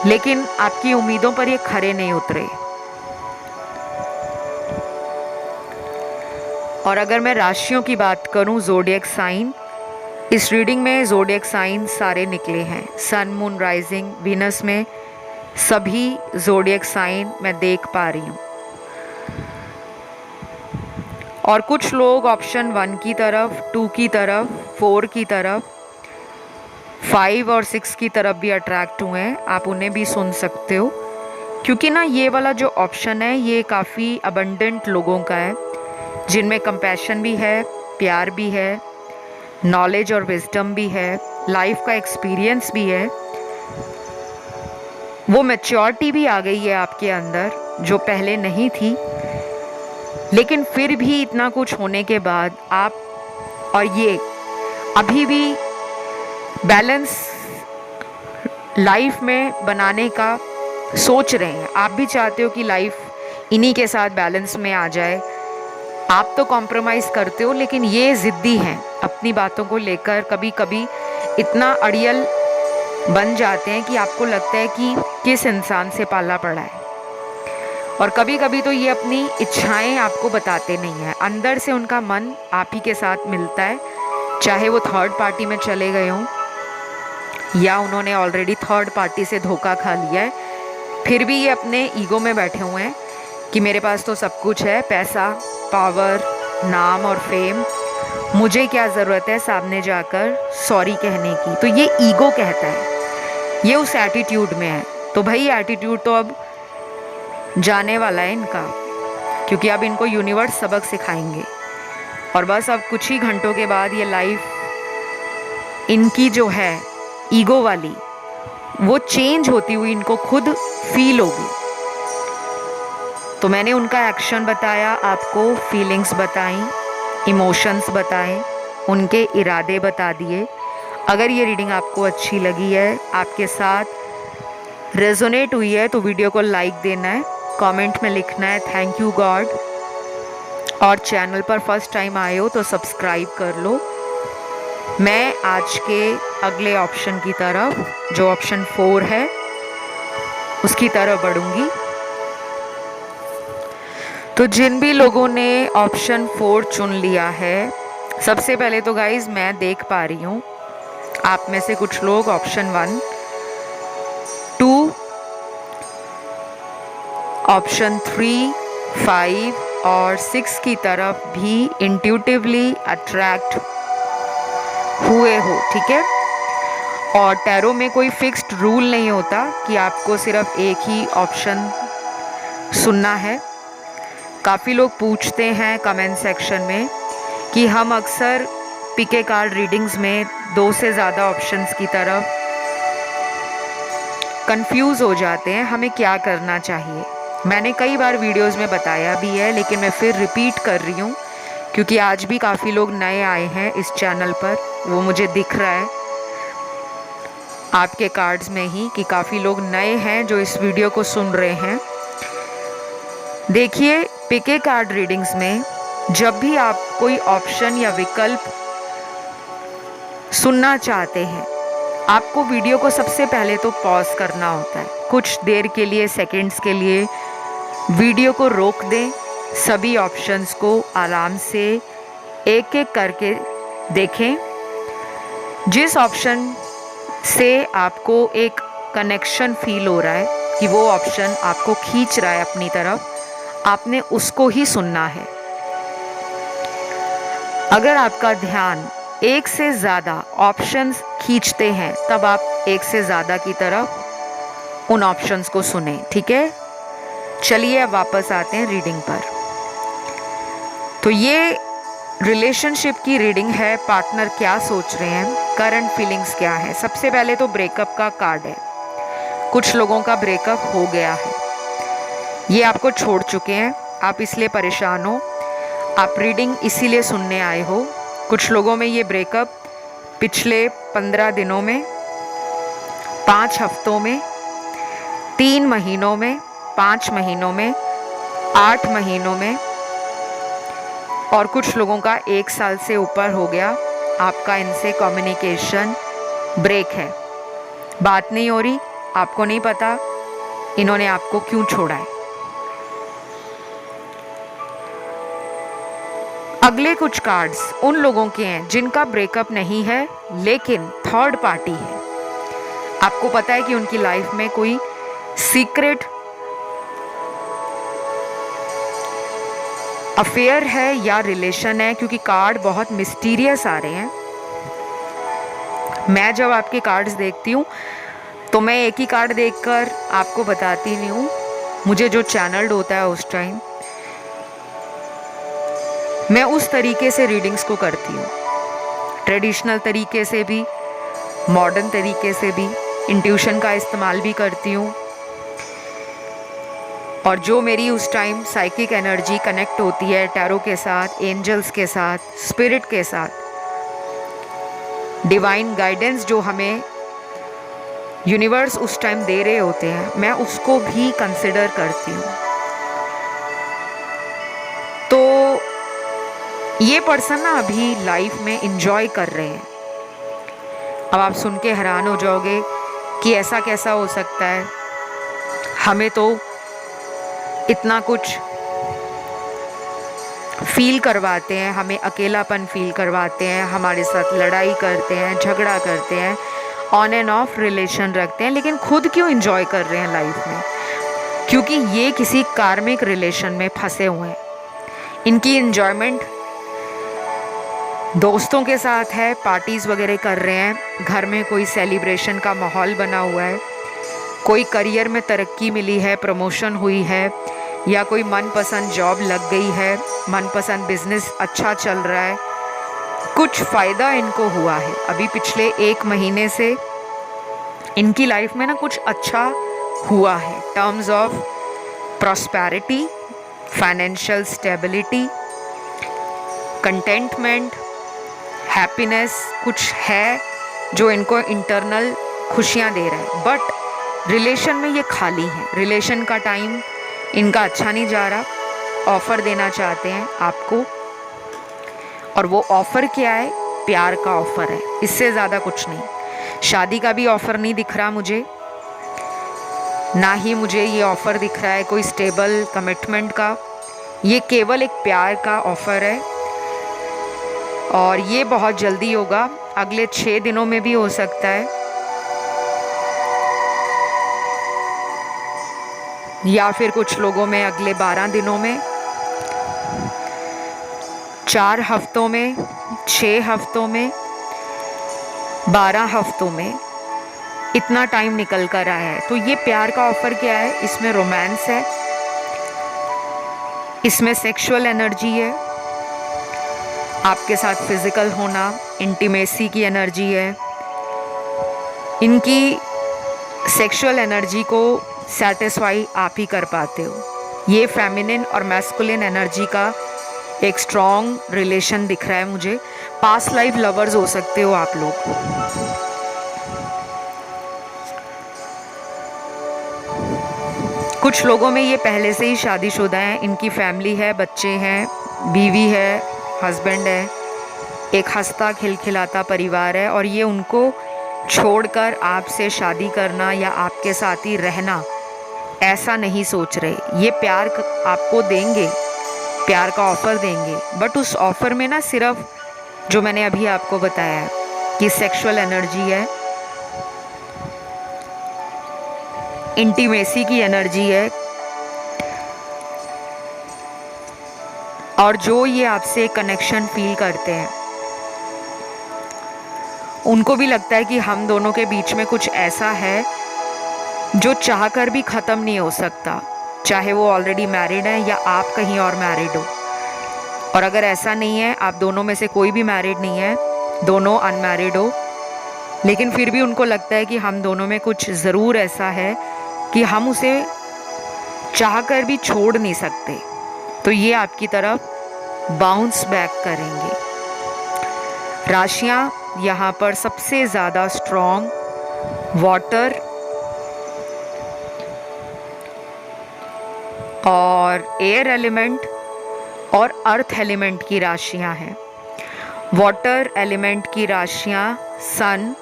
Speaker 1: लेकिन आपकी उम्मीदों पर ये खरे नहीं उतरे। और अगर मैं राशियों की बात करूं, ज़ोडिएक साइन, इस रीडिंग में ज़ोडिएक साइन सारे निकले हैं। सन, मून, राइजिंग, वीनस में सभी ज़ोडिएक साइन मैं देख पा रही हूँ। और कुछ लोग ऑप्शन 1 की तरफ, 2 की तरफ, 4 की तरफ, 5 और 6 की तरफ भी अट्रैक्ट हुए हैं। आप उन्हें भी सुन सकते हो, क्योंकि ना ये वाला जो ऑप्शन है ये काफ़ी अबंडेंट लोगों का है, जिनमें कंपैशन भी है, प्यार भी है, नॉलेज और विजडम भी है, लाइफ का एक्सपीरियंस भी है। वो मैच्योरिटी भी आ गई है आपके अंदर जो पहले नहीं थी, लेकिन फिर भी इतना कुछ होने के बाद आप और ये अभी भी बैलेंस लाइफ में बनाने का सोच रहे हैं। आप भी चाहते हो कि लाइफ इन्हीं के साथ बैलेंस में आ जाए। आप तो कॉम्प्रोमाइज़ करते हो, लेकिन ये ज़िद्दी हैं अपनी बातों को लेकर। कभी कभी इतना अड़ियल बन जाते हैं कि आपको लगता है कि किस इंसान से पाला पड़ा है। और कभी कभी तो ये अपनी इच्छाएं आपको बताते नहीं हैं, अंदर से उनका मन आप ही के साथ मिलता है, चाहे वो थर्ड पार्टी में चले गए हों या उन्होंने ऑलरेडी थर्ड पार्टी से धोखा खा लिया है, फिर भी ये अपने ईगो में बैठे हुए हैं कि मेरे पास तो सब कुछ है, पैसा, पावर, नाम और फेम, मुझे क्या ज़रूरत है सामने जाकर सॉरी कहने की। तो ये ईगो कहता है, ये उस एटीट्यूड में है। तो भाई एटीट्यूड तो अब जाने वाला है इनका, क्योंकि अब इनको यूनिवर्स सबक सिखाएंगे। और बस अब कुछ ही घंटों के बाद ये लाइफ इनकी जो है ईगो वाली, वो चेंज होती हुई इनको खुद फील होगी। तो मैंने उनका एक्शन बताया आपको, फीलिंग्स बताई, इमोशंस बताए, उनके इरादे बता दिए। अगर ये रीडिंग आपको अच्छी लगी है, आपके साथ रेजोनेट हुई है, तो वीडियो को लाइक देना है, कमेंट में लिखना है थैंक यू गॉड, और चैनल पर फर्स्ट टाइम आए हो तो सब्सक्राइब कर लो। मैं आज के अगले ऑप्शन की तरफ, जो ऑप्शन 4 है, उसकी तरफ बढ़ूंगी। तो जिन भी लोगों ने ऑप्शन 4 चुन लिया है, सबसे पहले तो गाइज मैं देख पा रही हूँ आप में से कुछ लोग ऑप्शन 1, 2, ऑप्शन 3, 5 और 6 की तरफ भी इंट्यूटिवली अट्रैक्ट हुए हो, ठीक है। और टैरो में कोई फिक्स्ड रूल नहीं होता कि आपको सिर्फ एक ही ऑप्शन सुनना है। काफ़ी लोग पूछते हैं कमेंट सेक्शन में कि हम अक्सर पिके कार्ड रीडिंग्स में 2 से ज़्यादा ऑप्शंस की तरफ कंफ्यूज हो जाते हैं, हमें क्या करना चाहिए। मैंने कई बार वीडियोस में बताया भी है, लेकिन मैं फिर रिपीट कर रही हूँ क्योंकि आज भी काफ़ी लोग नए आए हैं इस चैनल पर, वो मुझे दिख रहा है आपके कार्ड्स में ही कि काफ़ी लोग नए हैं जो इस वीडियो को सुन रहे हैं। देखिए, पिके कार्ड रीडिंग्स में जब भी आप कोई ऑप्शन या विकल्प सुनना चाहते हैं, आपको वीडियो को सबसे पहले तो पॉज करना होता है। कुछ देर के लिए, सेकंड्स के लिए वीडियो को रोक दें, सभी ऑप्शंस को आराम से एक एक करके देखें। जिस ऑप्शन से आपको एक कनेक्शन फील हो रहा है कि वो ऑप्शन आपको खींच रहा है अपनी तरफ, आपने उसको ही सुनना है। अगर आपका ध्यान एक से ज़्यादा ऑप्शंस खींचते हैं, तब आप एक से ज़्यादा की तरफ उन ऑप्शंस को सुने, ठीक है। चलिए अब वापस आते हैं रीडिंग पर। तो ये रिलेशनशिप की रीडिंग है, पार्टनर क्या सोच रहे हैं, करंट फीलिंग्स क्या है। सबसे पहले तो ब्रेकअप का कार्ड है। कुछ लोगों का ब्रेकअप हो गया है, ये आपको छोड़ चुके हैं, आप इसलिए परेशान हो, आप रीडिंग इसीलिए सुनने आए हो। कुछ लोगों में ये ब्रेकअप पिछले 15 दिनों में, 5 हफ्तों में, 3 महीनों में, 5 महीनों में, 8 महीनों में, और कुछ लोगों का 1 साल से ऊपर हो गया। आपका इनसे कम्युनिकेशन ब्रेक है, बात नहीं हो रही, आपको नहीं पता इन्होंने आपको क्यों छोड़ा है। अगले कुछ कार्ड्स उन लोगों के हैं जिनका ब्रेकअप नहीं है, लेकिन थर्ड पार्टी है। आपको पता है कि उनकी लाइफ में कोई सीक्रेट अफेयर है या रिलेशन है, क्योंकि कार्ड बहुत मिस्टीरियस आ रहे हैं। मैं जब आपके कार्ड्स देखती हूँ तो मैं एक ही कार्ड देखकर आपको बताती नहीं हूँ, मुझे जो चैनल्ड होता है उस टाइम मैं उस तरीके से रीडिंग्स को करती हूँ, ट्रेडिशनल तरीके से भी, मॉडर्न तरीके से भी, इंट्यूशन का इस्तेमाल भी करती हूँ। और जो मेरी उस टाइम साइकिक एनर्जी कनेक्ट होती है टैरो के साथ, एंजल्स के साथ, स्पिरिट के साथ, डिवाइन गाइडेंस जो हमें यूनिवर्स उस टाइम दे रहे होते हैं, मैं उसको भी कंसिडर करती हूँ। तो ये पर्सन ना अभी लाइफ में इंजॉय कर रहे हैं। अब आप सुन के हैरान हो जाओगे कि ऐसा कैसा हो सकता है, हमें तो इतना कुछ फील करवाते हैं, हमें अकेलापन फील करवाते हैं, हमारे साथ लड़ाई करते हैं, झगड़ा करते हैं, ऑन एंड ऑफ रिलेशन रखते हैं, लेकिन खुद क्यों इंजॉय कर रहे हैं लाइफ में। क्योंकि ये किसी कार्मिक रिलेशन में फंसे हुए हैं। इनकी एंजॉयमेंट दोस्तों के साथ है, पार्टीज वगैरह कर रहे हैं, घर में कोई सेलिब्रेशन का माहौल बना हुआ है, कोई करियर में तरक्की मिली है, प्रमोशन हुई है, या कोई मनपसंद जॉब लग गई है, मनपसंद बिजनेस अच्छा चल रहा है, कुछ फ़ायदा इनको हुआ है। अभी पिछले 1 महीने से इनकी लाइफ में ना कुछ अच्छा हुआ है, terms of prosperity, financial stability, contentment, happiness, कुछ है जो इनको इंटरनल खुशियाँ दे रहा है। बट रिलेशन में ये खाली है, रिलेशन का टाइम इनका अच्छा नहीं जा रहा। ऑफ़र देना चाहते हैं आपको, और वो ऑफ़र क्या है? प्यार का ऑफ़र है, इससे ज़्यादा कुछ नहीं। शादी का भी ऑफ़र नहीं दिख रहा मुझे, ना ही मुझे ये ऑफ़र दिख रहा है कोई स्टेबल कमिटमेंट का। ये केवल एक प्यार का ऑफ़र है, और ये बहुत जल्दी होगा, अगले 6 दिनों में भी हो सकता है, या फिर कुछ लोगों में अगले 12 दिनों में, 4 हफ्तों में, 6 हफ्तों में, 12 हफ्तों में, इतना टाइम निकल कर आया है। तो ये प्यार का ऑफ़र क्या है? इसमें रोमांस है, इसमें सेक्सुअल एनर्जी है, आपके साथ फिज़िकल होना, इंटीमेसी की एनर्जी है। इनकी सेक्सुअल एनर्जी को सेटिस्फाई आप ही कर पाते हो। ये फेमिनिन और मैस्कुलिन एनर्जी का एक स्ट्रॉन्ग रिलेशन दिख रहा है मुझे। पास्ट लाइफ लवर्स हो सकते हो आप लोग। कुछ लोगों में ये पहले से ही शादीशुदा हैं, इनकी फैमिली है, बच्चे हैं, बीवी है, हस्बैंड है, एक हंसता खिलखिलाता परिवार है, और ये उनको छोड़कर आपसे शादी करना या आपके साथ ही रहना ऐसा नहीं सोच रहे। ये प्यार आपको देंगे, प्यार का ऑफ़र देंगे, बट उस ऑफ़र में ना सिर्फ जो मैंने अभी आपको बताया है कि सेक्सुअल एनर्जी है, इंटीमेसी की एनर्जी है, और जो ये आपसे कनेक्शन फील करते हैं उनको भी लगता है कि हम दोनों के बीच में कुछ ऐसा है जो चाहकर भी ख़त्म नहीं हो सकता, चाहे वो ऑलरेडी मैरिड है या आप कहीं और मैरिड हो। और अगर ऐसा नहीं है, आप दोनों में से कोई भी मैरिड नहीं है, दोनों अनमैरिड हो, लेकिन फिर भी उनको लगता है कि हम दोनों में कुछ ज़रूर ऐसा है कि हम उसे चाहकर भी छोड़ नहीं सकते, तो ये आपकी तरफ बाउंस बैक करेंगे। राशियाँ यहाँ पर सबसे ज़्यादा स्ट्रॉन्ग वाटर और एयर एलिमेंट और अर्थ एलिमेंट की राशियाँ हैं। वाटर एलिमेंट की राशियाँ सन,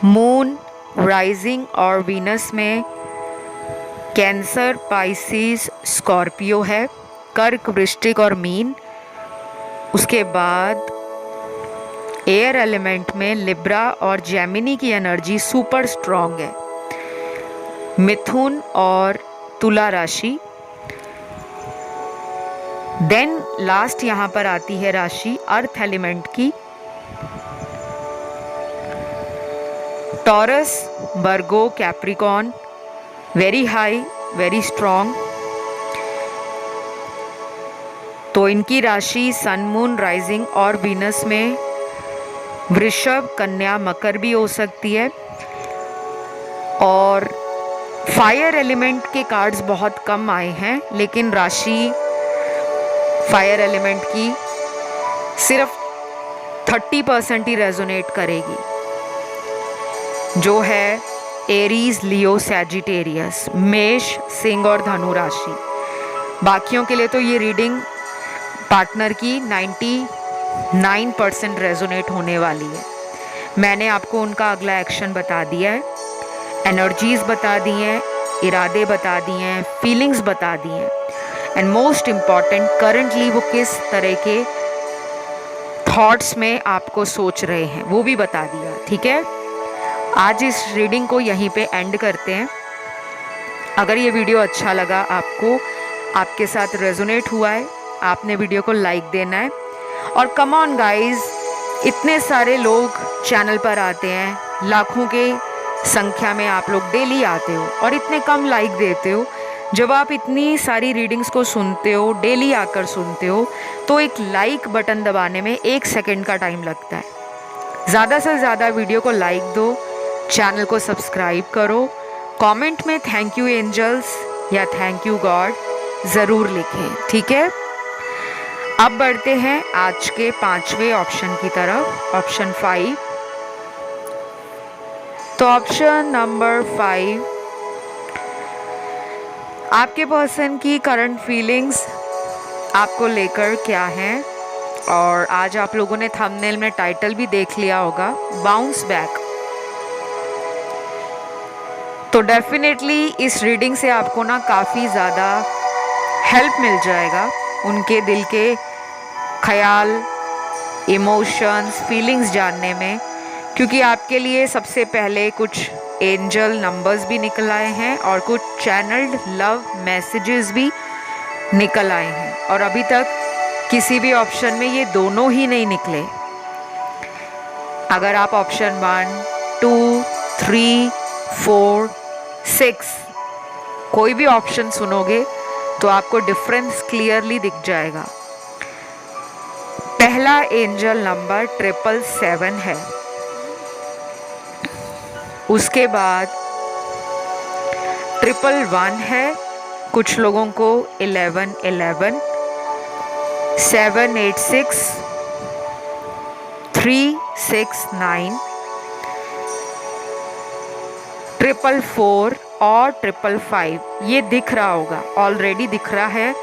Speaker 1: मून, राइजिंग और वीनस में कैंसर, पाइसिस, स्कॉर्पियो है, कर्क, वृश्चिक और मीन। उसके बाद एयर एलिमेंट में लिब्रा और जेमिनी की एनर्जी सुपर स्ट्रॉन्ग है, मिथुन और तुला राशि। देन लास्ट यहाँ पर आती है राशि अर्थ एलिमेंट की, Taurus, Virgo, Capricorn, very high, very strong. तो इनकी राशि सन, मून, राइजिंग और वीनस में वृषभ, कन्या, मकर भी हो सकती है। और फायर एलिमेंट के कार्ड्स बहुत कम आए हैं, लेकिन राशि फायर एलिमेंट की सिर्फ 30% ही रेजोनेट करेगी, जो है एरीज, लियो, सैजिटेरियस, मेष, सिंह और धनु राशि। बाकियों के लिए तो ये रीडिंग पार्टनर की 99% रेजोनेट होने वाली है। मैंने आपको उनका अगला एक्शन बता दिया है, एनर्जीज बता दी हैं, इरादे बता दिए हैं, फीलिंग्स बता दी हैं, एंड मोस्ट इम्पॉर्टेंट करंटली वो किस तरह के थॉट्स में आपको सोच रहे हैं वो भी बता दिया। ठीक है, आज इस रीडिंग को यहीं पे एंड करते हैं। अगर ये वीडियो अच्छा लगा आपको, आपके साथ रेजोनेट हुआ है, आपने वीडियो को लाइक देना है। और कम ऑन गाइज, इतने सारे लोग चैनल पर आते हैं, लाखों के संख्या में आप लोग डेली आते हो और इतने कम लाइक देते हो। जब आप इतनी सारी रीडिंग्स को सुनते हो, डेली आकर सुनते हो, तो एक लाइक बटन दबाने में 1 सेकंड का टाइम लगता है। ज़्यादा से ज़्यादा वीडियो को लाइक दो, चैनल को सब्सक्राइब करो, कमेंट में थैंक यू एंजल्स या थैंक यू गॉड ज़रूर लिखें, ठीक है। अब बढ़ते हैं आज के 5वें ऑप्शन की तरफ, ऑप्शन 5। तो ऑप्शन नंबर 5, आपके पर्सन की करंट फीलिंग्स आपको लेकर क्या हैं। और आज आप लोगों ने थंबनेल में टाइटल भी देख लिया होगा, बाउंस बैक। तो डेफिनेटली इस रीडिंग से आपको ना काफ़ी ज़्यादा हेल्प मिल जाएगा उनके दिल के ख्याल, इमोशंस, फीलिंग्स जानने में, क्योंकि आपके लिए सबसे पहले कुछ एंजल नंबर्स भी निकल आए हैं और कुछ चैनल्ड लव मैसेजेस भी निकल आए हैं। और अभी तक किसी भी ऑप्शन में ये दोनों ही नहीं निकले। अगर आप ऑप्शन 1, 2, 3, 4, 6 कोई भी ऑप्शन सुनोगे तो आपको डिफरेंस क्लियरली दिख जाएगा। पहला एंजल नंबर 777 है, उसके बाद 111 है, कुछ लोगों को 1111, 786, 369, 444 और 555 ये दिख रहा होगा, ऑलरेडी दिख रहा है,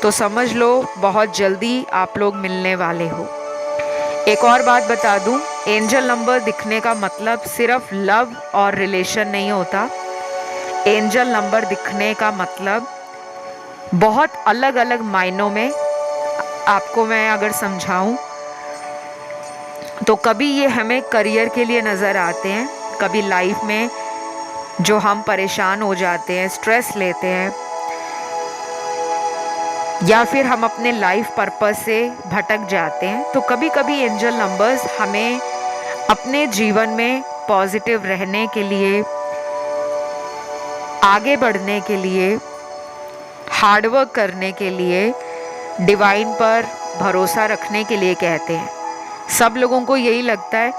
Speaker 1: तो समझ लो बहुत जल्दी आप लोग मिलने वाले हो। एक और बात बता दूं, एंजल नंबर दिखने का मतलब सिर्फ लव और रिलेशन नहीं होता। एंजल नंबर दिखने का मतलब बहुत अलग अलग मायनों में आपको मैं अगर समझाऊं तो कभी ये हमें करियर के लिए नज़र आते हैं, कभी लाइफ में जो हम परेशान हो जाते हैं, स्ट्रेस लेते हैं, या फिर हम अपने लाइफ पर्पस से भटक जाते हैं, तो कभी कभी एंजल नंबर्स हमें अपने जीवन में पॉजिटिव रहने के लिए, आगे बढ़ने के लिए, हार्डवर्क करने के लिए, डिवाइन पर भरोसा रखने के लिए कहते हैं। सब लोगों को यही लगता है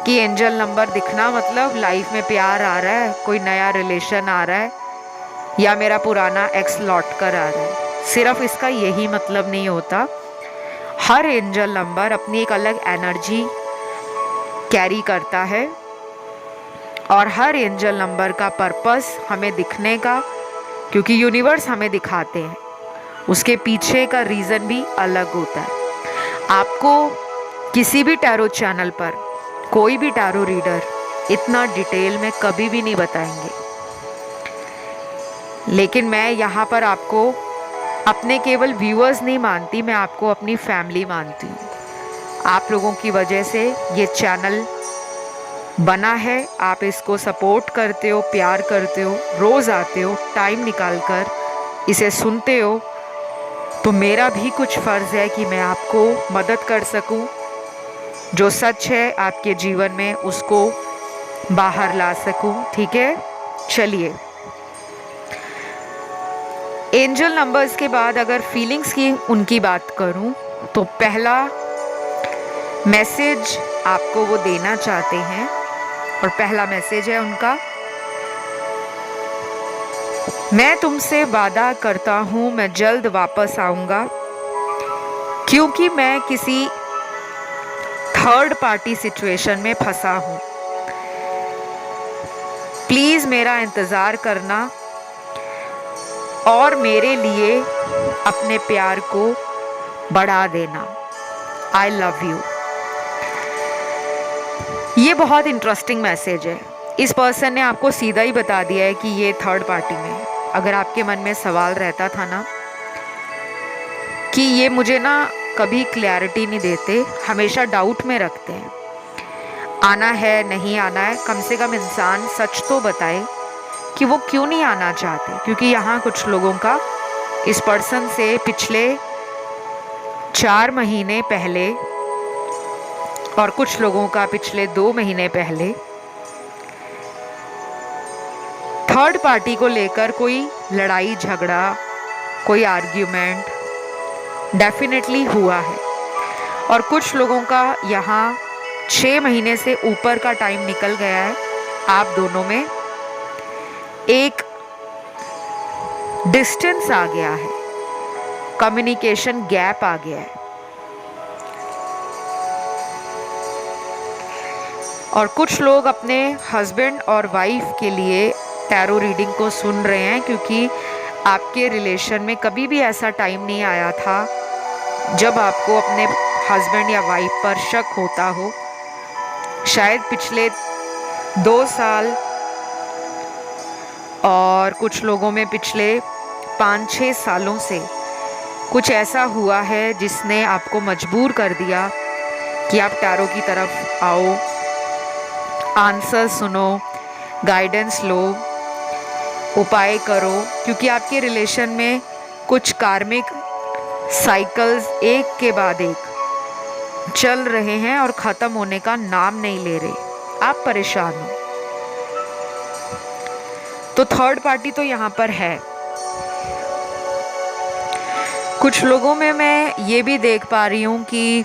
Speaker 1: कि एंजल नंबर दिखना मतलब लाइफ में प्यार आ रहा है, कोई नया रिलेशन आ रहा है, या मेरा पुराना एक्स लौट कर आ रहा है। सिर्फ इसका यही मतलब नहीं होता। हर एंजल नंबर अपनी एक अलग एनर्जी कैरी करता है और हर एंजल नंबर का पर्पस हमें दिखने का, क्योंकि यूनिवर्स हमें दिखाते हैं, उसके पीछे का रीज़न भी अलग होता है। आपको किसी भी टैरो चैनल पर कोई भी टैरो रीडर इतना डिटेल में कभी भी नहीं बताएंगे, लेकिन मैं यहाँ पर आपको अपने केवल व्यूअर्स नहीं मानती, मैं आपको अपनी फैमिली मानती हूँ। आप लोगों की वजह से ये चैनल बना है, आप इसको सपोर्ट करते हो, प्यार करते हो, रोज़ आते हो, टाइम निकाल कर इसे सुनते हो, तो मेरा भी कुछ फ़र्ज़ है कि मैं आपको मदद कर सकूं, जो सच है आपके जीवन में उसको बाहर ला सकूं, ठीक है। चलिए, एंजल नंबर्स के बाद अगर फीलिंग्स की उनकी बात करूं, तो पहला मैसेज आपको वो देना चाहते हैं, और पहला मैसेज है उनका, मैं तुमसे वादा करता हूँ मैं जल्द वापस आऊँगा, क्योंकि मैं किसी थर्ड पार्टी सिचुएशन में फंसा हूँ। प्लीज़ मेरा इंतज़ार करना और मेरे लिए अपने प्यार को बढ़ा देना। I love you. ये बहुत इंटरेस्टिंग मैसेज है। इस पर्सन ने आपको सीधा ही बता दिया है कि ये थर्ड पार्टी में है। अगर आपके मन में सवाल रहता था ना कि ये मुझे ना कभी क्लैरिटी नहीं देते, हमेशा डाउट में रखते हैं, आना है नहीं आना है, कम से कम इंसान सच तो बताए कि वो क्यों नहीं आना चाहते, क्योंकि यहाँ कुछ लोगों का इस पर्सन से पिछले 4 महीने पहले और कुछ लोगों का पिछले 2 महीने पहले थर्ड पार्टी को लेकर कोई लड़ाई झगड़ा, कोई आर्ग्यूमेंट डेफिनेटली हुआ है। और कुछ लोगों का यहाँ 6 महीने से ऊपर का टाइम निकल गया है। आप दोनों में एक डिस्टेंस आ गया है, कम्युनिकेशन गैप आ गया है। और कुछ लोग अपने हस्बैंड और वाइफ के लिए टैरो रीडिंग को सुन रहे हैं, क्योंकि आपके रिलेशन में कभी भी ऐसा टाइम नहीं आया था जब आपको अपने हस्बैंड या वाइफ पर शक होता हो। शायद पिछले 2 साल और कुछ लोगों में पिछले 5-6 सालों से कुछ ऐसा हुआ है जिसने आपको मजबूर कर दिया कि आप टैरो की तरफ आओ, आंसर सुनो, गाइडेंस लो, उपाय करो, क्योंकि आपके रिलेशन में कुछ कार्मिक साइकिल्स एक के बाद एक चल रहे हैं और ख़त्म होने का नाम नहीं ले रहे। आप परेशान हो। तो थर्ड पार्टी तो यहाँ पर है। कुछ लोगों में मैं ये भी देख पा रही हूँ कि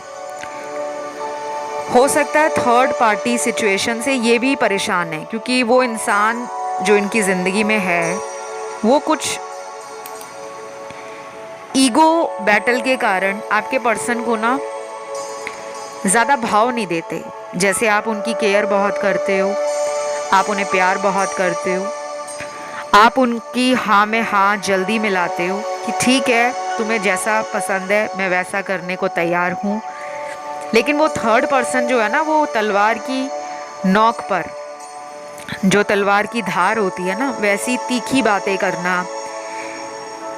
Speaker 1: हो सकता है थर्ड पार्टी सिचुएशन से ये भी परेशान है, क्योंकि वो इंसान जो इनकी ज़िंदगी में है वो कुछ ईगो बैटल के कारण आपके पर्सन को ना ज़्यादा भाव नहीं देते। जैसे आप उनकी केयर बहुत करते हो, आप उन्हें प्यार बहुत करते हो, आप उनकी हाँ में हाँ जल्दी मिलाते हो कि ठीक है तुम्हें जैसा पसंद है मैं वैसा करने को तैयार हूँ। लेकिन वो थर्ड पर्सन जो है ना, वो तलवार की नोक पर, जो तलवार की धार होती है ना, वैसी तीखी बातें करना,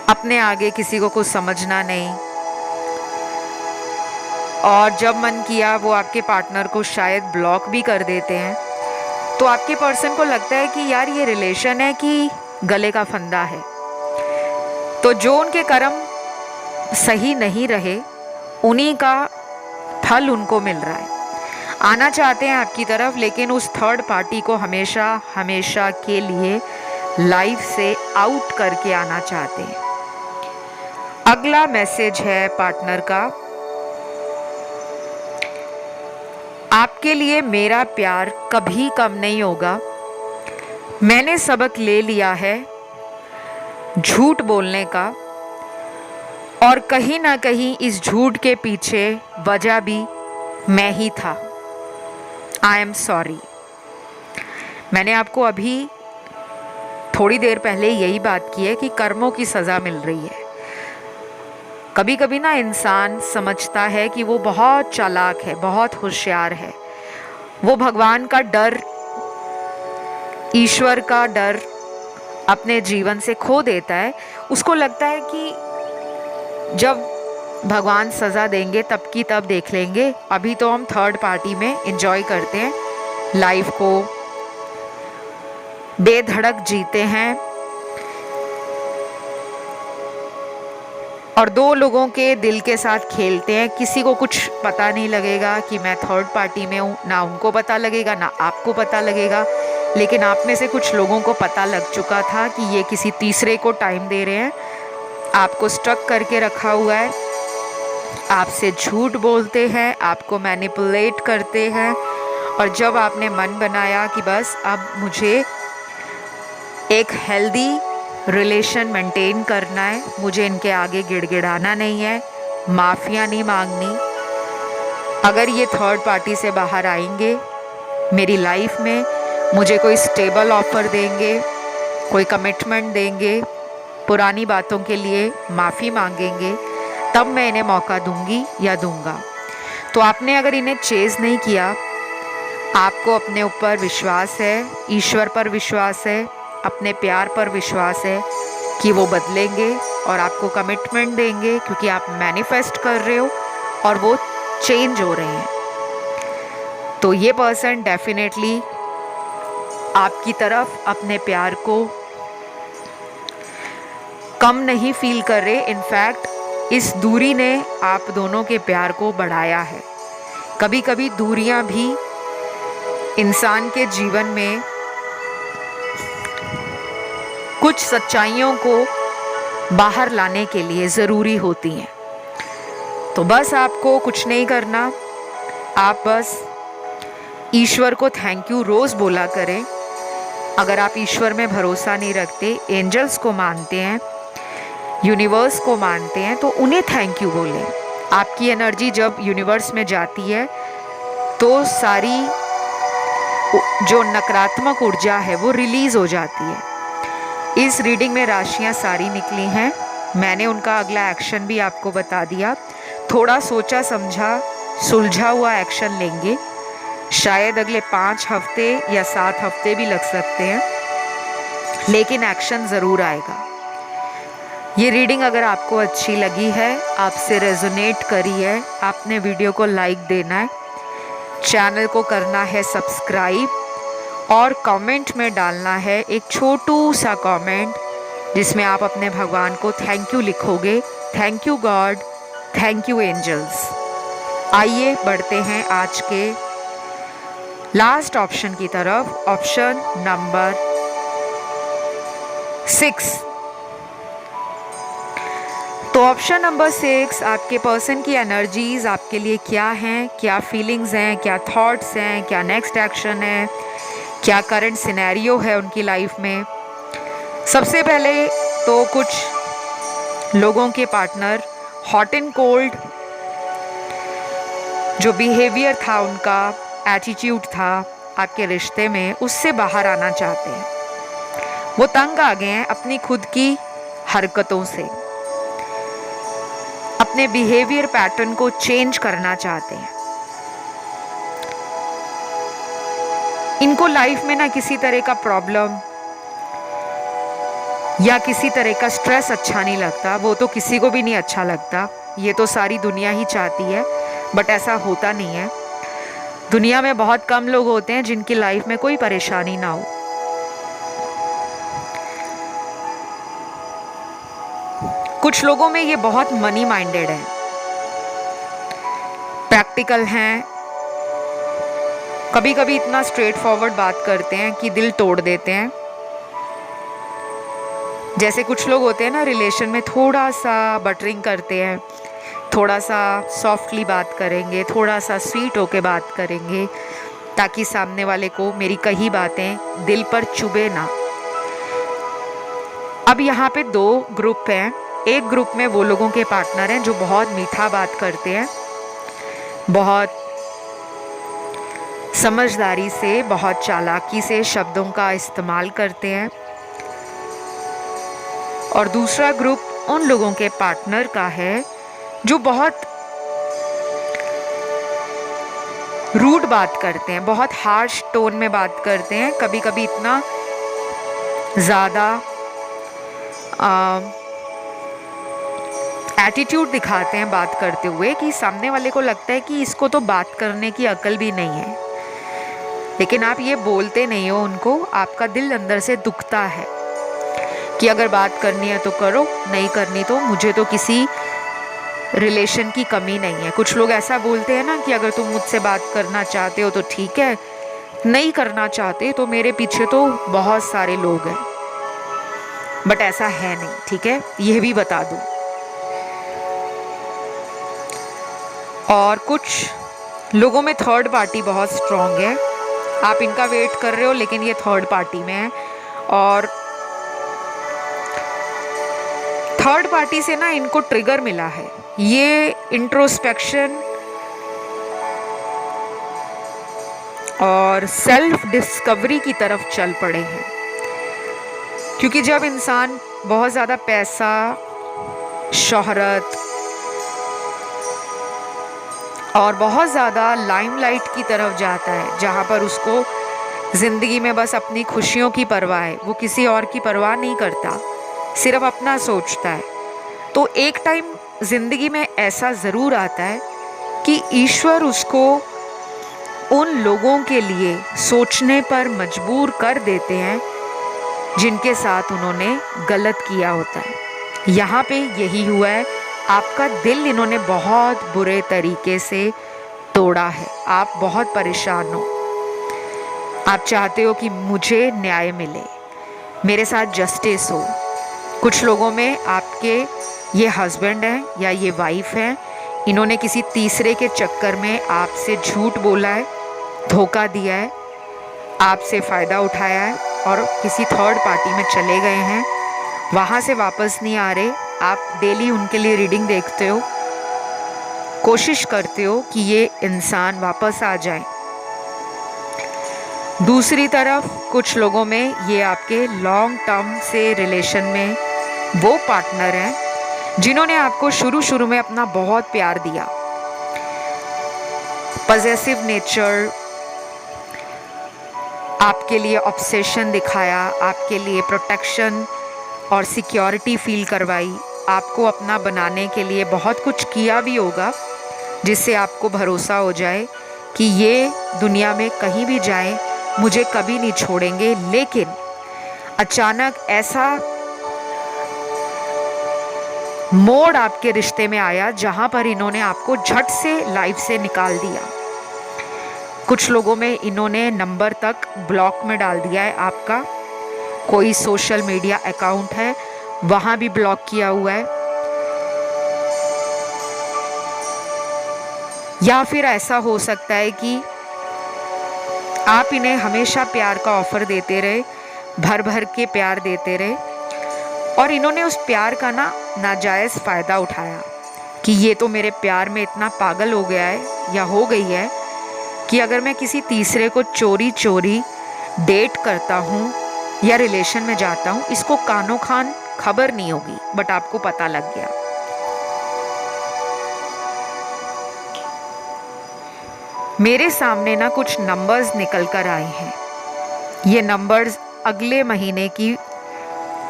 Speaker 1: अपने आगे किसी को कुछ समझना नहीं, और जब मन किया वो आपके पार्टनर को शायद ब्लॉक भी कर देते हैं। तो आपके पर्सन को लगता है कि यार ये रिलेशन है कि गले का फंदा है। तो जो उनके कर्म सही नहीं रहे उन्हीं का फल उनको मिल रहा है। आना चाहते हैं आपकी तरफ, लेकिन उस थर्ड पार्टी को हमेशा हमेशा के लिए लाइफ से आउट करके आना चाहते हैं। अगला मैसेज है पार्टनर का, आपके लिए मेरा प्यार कभी कम नहीं होगा। मैंने सबक ले लिया है झूठ बोलने का, और कहीं ना कहीं इस झूठ के पीछे वजह भी मैं ही था। I am sorry. मैंने आपको अभी थोड़ी देर पहले यही बात की है कि कर्मों की सज़ा मिल रही है। कभी कभी ना इंसान समझता है कि वो बहुत चालाक है, बहुत होशियार है, वो भगवान का डर, ईश्वर का डर अपने जीवन से खो देता है। उसको लगता है कि जब भगवान सज़ा देंगे तब की तब देख लेंगे, अभी तो हम थर्ड पार्टी में एंजॉय करते हैं, लाइफ को बेधड़क जीते हैं। और 2 लोगों के दिल के साथ खेलते हैं। किसी को कुछ पता नहीं लगेगा कि मैं थर्ड पार्टी में हूँ, ना उनको पता लगेगा ना आपको पता लगेगा। लेकिन आप में से कुछ लोगों को पता लग चुका था कि ये किसी तीसरे को टाइम दे रहे हैं, आपको स्टक करके रखा हुआ है, आपसे झूठ बोलते हैं, आपको मैनिपुलेट करते हैं। और जब आपने मन बनाया कि बस अब मुझे एक हेल्दी रिलेशन मेंटेन करना है, मुझे इनके आगे गिड़गिड़ाना नहीं है, माफ़िया नहीं मांगनी, अगर ये थर्ड पार्टी से बाहर आएंगे मेरी लाइफ में, मुझे कोई स्टेबल ऑफर देंगे, कोई कमिटमेंट देंगे, पुरानी बातों के लिए माफ़ी मांगेंगे, तब मैं इन्हें मौका दूंगी या दूंगा। तो आपने अगर इन्हें चेज़ नहीं किया, आपको अपने ऊपर विश्वास है, ईश्वर पर विश्वास है, अपने प्यार पर विश्वास है कि वो बदलेंगे और आपको कमिटमेंट देंगे, क्योंकि आप मैनिफेस्ट कर रहे हो और वो चेंज हो रहे हैं। तो ये पर्सन डेफिनेटली आपकी तरफ अपने प्यार को कम नहीं फील कर रहे, इनफैक्ट इस दूरी ने आप दोनों के प्यार को बढ़ाया है। कभी कभी दूरियां भी इंसान के जीवन में कुछ सच्चाइयों को बाहर लाने के लिए ज़रूरी होती हैं। तो बस आपको कुछ नहीं करना, आप बस ईश्वर को थैंक यू रोज़ बोला करें। अगर आप ईश्वर में भरोसा नहीं रखते, एंजल्स को मानते हैं, यूनिवर्स को मानते हैं, तो उन्हें थैंक यू बोलें। आपकी एनर्जी जब यूनिवर्स में जाती है तो सारी जो नकारात्मक ऊर्जा है वो रिलीज़ हो जाती है। इस रीडिंग में राशियां सारी निकली हैं। मैंने उनका अगला एक्शन भी आपको बता दिया। थोड़ा सोचा समझा सुलझा हुआ एक्शन लेंगे। शायद अगले 5 हफ्ते या 7 हफ्ते भी लग सकते हैं, लेकिन एक्शन ज़रूर आएगा। ये रीडिंग अगर आपको अच्छी लगी है, आपसे रेजोनेट करी है, आपने वीडियो को लाइक देना है, चैनल को करना है सब्सक्राइब और कमेंट में डालना है एक छोटू सा कमेंट जिसमें आप अपने भगवान को थैंक यू लिखोगे। Thank you God, thank you angels. आइए बढ़ते हैं आज के लास्ट ऑप्शन की तरफ, ऑप्शन नंबर 6। तो ऑप्शन नंबर 6, आपके पर्सन की एनर्जीज आपके लिए क्या हैं, क्या फीलिंग्स हैं, क्या थॉट्स हैं, क्या नेक्स्ट एक्शन है, क्या करंट सिनेरियो है उनकी लाइफ में। सबसे पहले तो कुछ लोगों के पार्टनर हॉट एंड कोल्ड जो बिहेवियर था, उनका एटीट्यूड था आपके रिश्ते में, उससे बाहर आना चाहते हैं। वो तंग आ गए हैं अपनी खुद की हरकतों से, अपने बिहेवियर पैटर्न को चेंज करना चाहते हैं। इनको लाइफ में ना किसी तरह का प्रॉब्लम या किसी तरह का स्ट्रेस अच्छा नहीं लगता। वो तो किसी को भी नहीं अच्छा लगता, ये तो सारी दुनिया ही चाहती है, बट ऐसा होता नहीं है। दुनिया में बहुत कम लोग होते हैं जिनकी लाइफ में कोई परेशानी ना हो। कुछ लोगों में ये बहुत मनी माइंडेड है, प्रैक्टिकल हैं, कभी कभी इतना स्ट्रेट फॉरवर्ड बात करते हैं कि दिल तोड़ देते हैं। जैसे कुछ लोग होते हैं ना, रिलेशन में थोड़ा सा बटरिंग करते हैं, थोड़ा सा सॉफ्टली बात करेंगे, थोड़ा सा स्वीट होके बात करेंगे ताकि सामने वाले को मेरी कही बातें दिल पर चुभे ना। अब यहाँ पे 2 ग्रुप हैं। एक ग्रुप में वो लोगों के पार्टनर हैं जो बहुत मीठा बात करते हैं, बहुत समझदारी से, बहुत चालाकी से शब्दों का इस्तेमाल करते हैं। और दूसरा ग्रुप उन लोगों के पार्टनर का है जो बहुत रूड बात करते हैं, बहुत हार्श टोन में बात करते हैं, कभी कभी इतना ज़्यादा एटीट्यूड दिखाते हैं बात करते हुए कि सामने वाले को लगता है कि इसको तो बात करने की अकल भी नहीं है। लेकिन आप ये बोलते नहीं हो उनको, आपका दिल अंदर से दुखता है कि अगर बात करनी है तो करो, नहीं करनी तो मुझे तो किसी रिलेशन की कमी नहीं है। कुछ लोग ऐसा बोलते हैं ना कि अगर तुम मुझसे बात करना चाहते हो तो ठीक है, नहीं करना चाहते तो मेरे पीछे तो बहुत सारे लोग हैं। बट ऐसा है नहीं, ठीक है, यह भी बता दूं। और कुछ लोगों में थर्ड पार्टी बहुत स्ट्रांग है। आप इनका वेट कर रहे हो लेकिन ये थर्ड पार्टी में है। और थर्ड पार्टी से ना इनको ट्रिगर मिला है, ये इंट्रोस्पेक्शन और सेल्फ डिस्कवरी की तरफ चल पड़े हैं। क्योंकि जब इंसान बहुत ज़्यादा पैसा, शोहरत और बहुत ज़्यादा लाइमलाइट की तरफ जाता है, जहाँ पर उसको ज़िंदगी में बस अपनी खुशियों की परवाह है, वो किसी और की परवाह नहीं करता, सिर्फ अपना सोचता है, तो एक टाइम ज़िंदगी में ऐसा ज़रूर आता है कि ईश्वर उसको उन लोगों के लिए सोचने पर मजबूर कर देते हैं जिनके साथ उन्होंने गलत किया होता है। यहाँ पे यही हुआ है, आपका दिल इन्होंने बहुत बुरे तरीके से तोड़ा है। आप बहुत परेशान हो, आप चाहते हो कि मुझे न्याय मिले, मेरे साथ जस्टिस हो। कुछ लोगों में आपके ये हस्बैंड हैं या ये वाइफ हैं, इन्होंने किसी तीसरे के चक्कर में आपसे झूठ बोला है, धोखा दिया है, आपसे फ़ायदा उठाया है और किसी थर्ड पार्टी में चले गए हैं, वहाँ से वापस नहीं आ रहे। आप डेली उनके लिए रीडिंग देखते हो, कोशिश करते हो कि ये इंसान वापस आ जाए। दूसरी तरफ कुछ लोगों में ये आपके लॉन्ग टर्म से रिलेशन में वो पार्टनर हैं जिन्होंने आपको शुरू में अपना बहुत प्यार दिया, पॉजेसिव नेचर, आपके लिए ऑब्सेशन दिखाया, आपके लिए प्रोटेक्शन और सिक्योरिटी फील करवाई, आपको अपना बनाने के लिए बहुत कुछ किया भी होगा, जिससे आपको भरोसा हो जाए कि ये दुनिया में कहीं भी जाएं मुझे कभी नहीं छोड़ेंगे। लेकिन अचानक ऐसा मोड़ आपके रिश्ते में आया जहां पर इन्होंने आपको झट से लाइफ से निकाल दिया। कुछ लोगों में इन्होंने नंबर तक ब्लॉक में डाल दिया है आपका, कोई सोशल मीडिया अकाउंट है वहां भी ब्लॉक किया हुआ है, या फिर ऐसा हो सकता है कि आप इन्हें हमेशा प्यार का ऑफर देते रहे, भर भर के प्यार देते रहे और इन्होंने उस प्यार का नाजायज़ फ़ायदा उठाया कि ये तो मेरे प्यार में इतना पागल हो गया है या हो गई है कि अगर मैं किसी तीसरे को चोरी चोरी डेट करता हूँ या रिलेशन में जाता हूँ, इसको कानो खान खबर नहीं होगी, बट आपको पता लग गया। मेरे सामने कुछ नंबर्स निकल कर आए हैं। ये नंबर्स अगले महीने की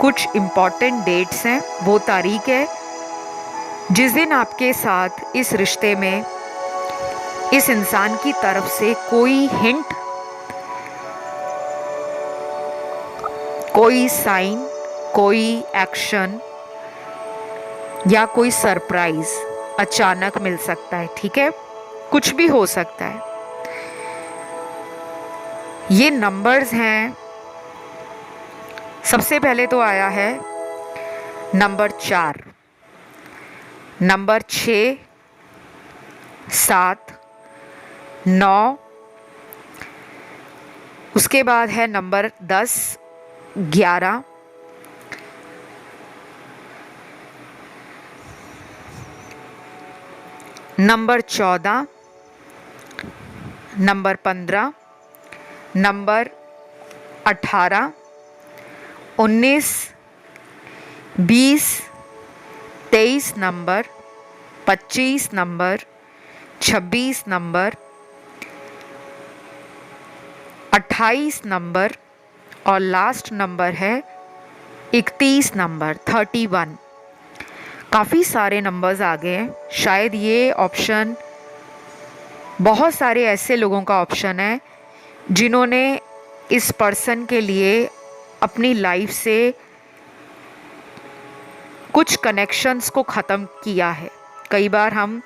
Speaker 1: कुछ इम्पॉर्टेंट डेट्स हैं, वो तारीख है जिस दिन आपके साथ इस रिश्ते में इस इंसान की तरफ से कोई हिंट, कोई साइन, कोई एक्शन या कोई सरप्राइज अचानक मिल सकता है। ठीक है, कुछ भी हो सकता है। ये नंबर्स हैं, सबसे पहले तो आया है नंबर 4, नंबर 6, 7, 9, उसके बाद है number 10, 11, number 14, number 15, number 18, 19, 20, 23 number, 25 number, 26 number, 28 number और लास्ट नंबर है 31 नंबर, 31। काफ़ी सारे नंबर्स आ गए हैं। शायद ये ऑप्शन बहुत सारे ऐसे लोगों का ऑप्शन है जिन्होंने इस पर्सन के लिए अपनी लाइफ से कुछ कनेक्शंस को ख़त्म किया है। कई बार हम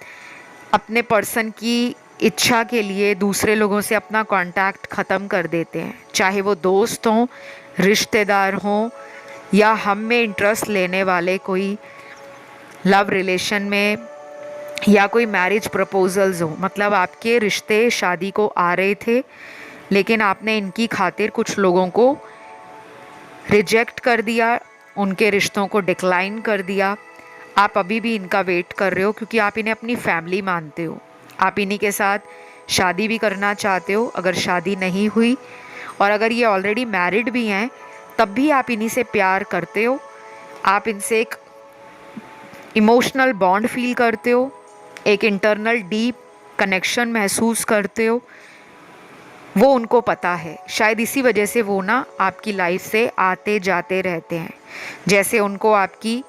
Speaker 1: अपने पर्सन की इच्छा के लिए दूसरे लोगों से अपना कांटेक्ट ख़त्म कर देते हैं, चाहे वो दोस्त हों, रिश्तेदार हों या हम में इंटरेस्ट लेने वाले कोई लव रिलेशन में या कोई मैरिज प्रपोजल्स हो। मतलब आपके रिश्ते शादी को आ रहे थे लेकिन आपने इनकी खातिर कुछ लोगों को रिजेक्ट कर दिया, उनके रिश्तों को डिक्लाइन कर दिया। आप अभी भी इनका वेट कर रहे हो क्योंकि आप इन्हें अपनी फैमिली मानते हो, आप इन्हीं के साथ शादी भी करना चाहते हो। अगर शादी नहीं हुई और अगर ये ऑलरेडी मैरिड भी हैं तब भी आप इन्हीं से प्यार करते हो, आप इनसे एक इमोशनल बॉन्ड फील करते हो, एक इंटरनल डीप कनेक्शन महसूस करते हो। वो उनको पता है, शायद इसी वजह से वो आपकी लाइफ से आते जाते रहते हैं। जैसे उनको आपकी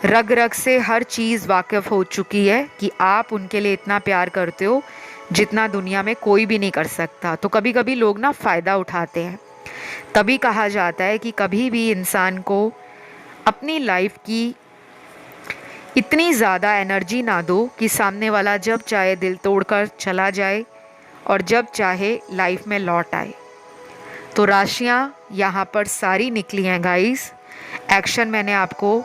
Speaker 1: रग रग से हर चीज़ वाकिफ़ हो चुकी है कि आप उनके लिए इतना प्यार करते हो जितना दुनिया में कोई भी नहीं कर सकता। तो कभी कभी लोग फ़ायदा उठाते हैं। तभी कहा जाता है कि कभी भी इंसान को अपनी लाइफ की इतनी ज़्यादा एनर्जी ना दो कि सामने वाला जब चाहे दिल तोड़कर चला जाए और जब चाहे लाइफ में लौट आए। तो राशियाँ यहाँ पर सारी निकली हैं गाइस। एक्शन मैंने आपको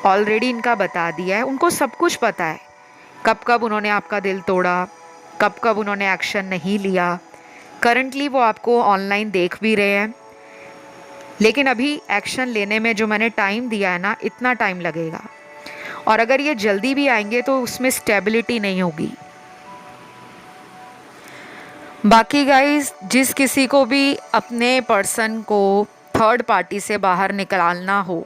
Speaker 1: ऑलरेडी इनका बता दिया है। उनको सब कुछ पता है, कब कब उन्होंने आपका दिल तोड़ा, कब कब उन्होंने एक्शन नहीं लिया। करंटली वो आपको ऑनलाइन देख भी रहे हैं, लेकिन अभी एक्शन लेने में जो मैंने टाइम दिया है ना, इतना टाइम लगेगा। और अगर ये जल्दी भी आएंगे तो उसमें स्टेबिलिटी नहीं होगी। बाकी गाइस, जिस किसी को भी अपने पर्सन को थर्ड पार्टी से बाहर निकालना हो,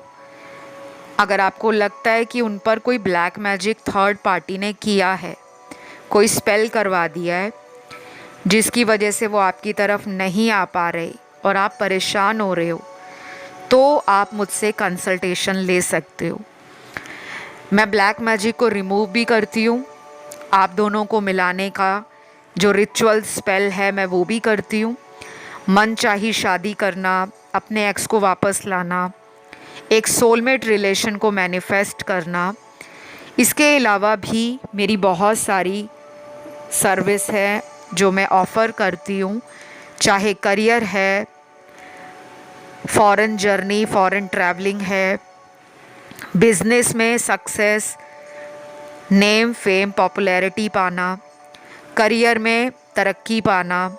Speaker 1: अगर आपको लगता है कि उन पर कोई ब्लैक मैजिक थर्ड पार्टी ने किया है, कोई स्पेल करवा दिया है जिसकी वजह से वो आपकी तरफ नहीं आ पा रहे और आप परेशान हो रहे हो, तो आप मुझसे कंसल्टेशन ले सकते हो। मैं ब्लैक मैजिक को रिमूव भी करती हूँ। आप दोनों को मिलाने का जो रिचुअल स्पेल है मैं वो भी करती हूँ। मन चाही शादी करना, अपने एक्स को वापस लाना, एक सोलमेट रिलेशन को मैनिफेस्ट करना। इसके अलावा भी मेरी बहुत सारी सर्विस है जो मैं ऑफ़र करती हूँ, चाहे करियर है, फॉरेन जर्नी, फॉरेन ट्रैवलिंग है, बिजनेस में सक्सेस, नेम फेम पॉपुलैरिटी पाना, करियर में तरक्की पाना,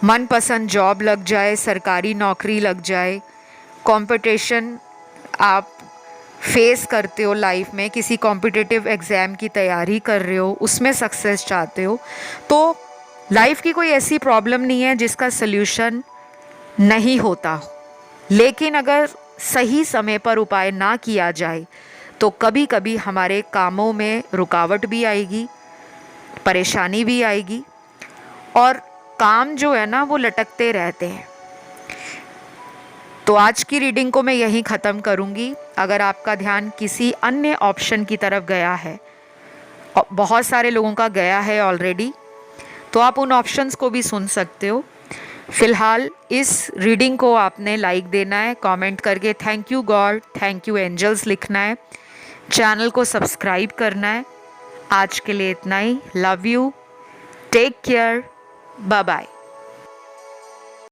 Speaker 1: मनपसंद जॉब लग जाए, सरकारी नौकरी लग जाए, कंपटीशन आप फेस करते हो लाइफ में, किसी कॉम्पिटिटिव एग्ज़ाम की तैयारी कर रहे हो, उसमें सक्सेस चाहते हो, तो लाइफ की कोई ऐसी प्रॉब्लम नहीं है जिसका सल्यूशन नहीं होता। लेकिन अगर सही समय पर उपाय ना किया जाए तो कभी कभी हमारे कामों में रुकावट भी आएगी, परेशानी भी आएगी और काम जो है ना वो लटकते रहते हैं। तो आज की रीडिंग को मैं यहीं ख़त्म करूँगी। अगर आपका ध्यान किसी अन्य ऑप्शन की तरफ गया है, और बहुत सारे लोगों का गया है ऑलरेडी, तो आप उन ऑप्शंस को भी सुन सकते हो। फ़िलहाल इस रीडिंग को आपने लाइक देना है, कमेंट करके thank you God, thank you angels लिखना है, चैनल को सब्सक्राइब करना है। आज के लिए इतना ही। Love you, take care, bye bye.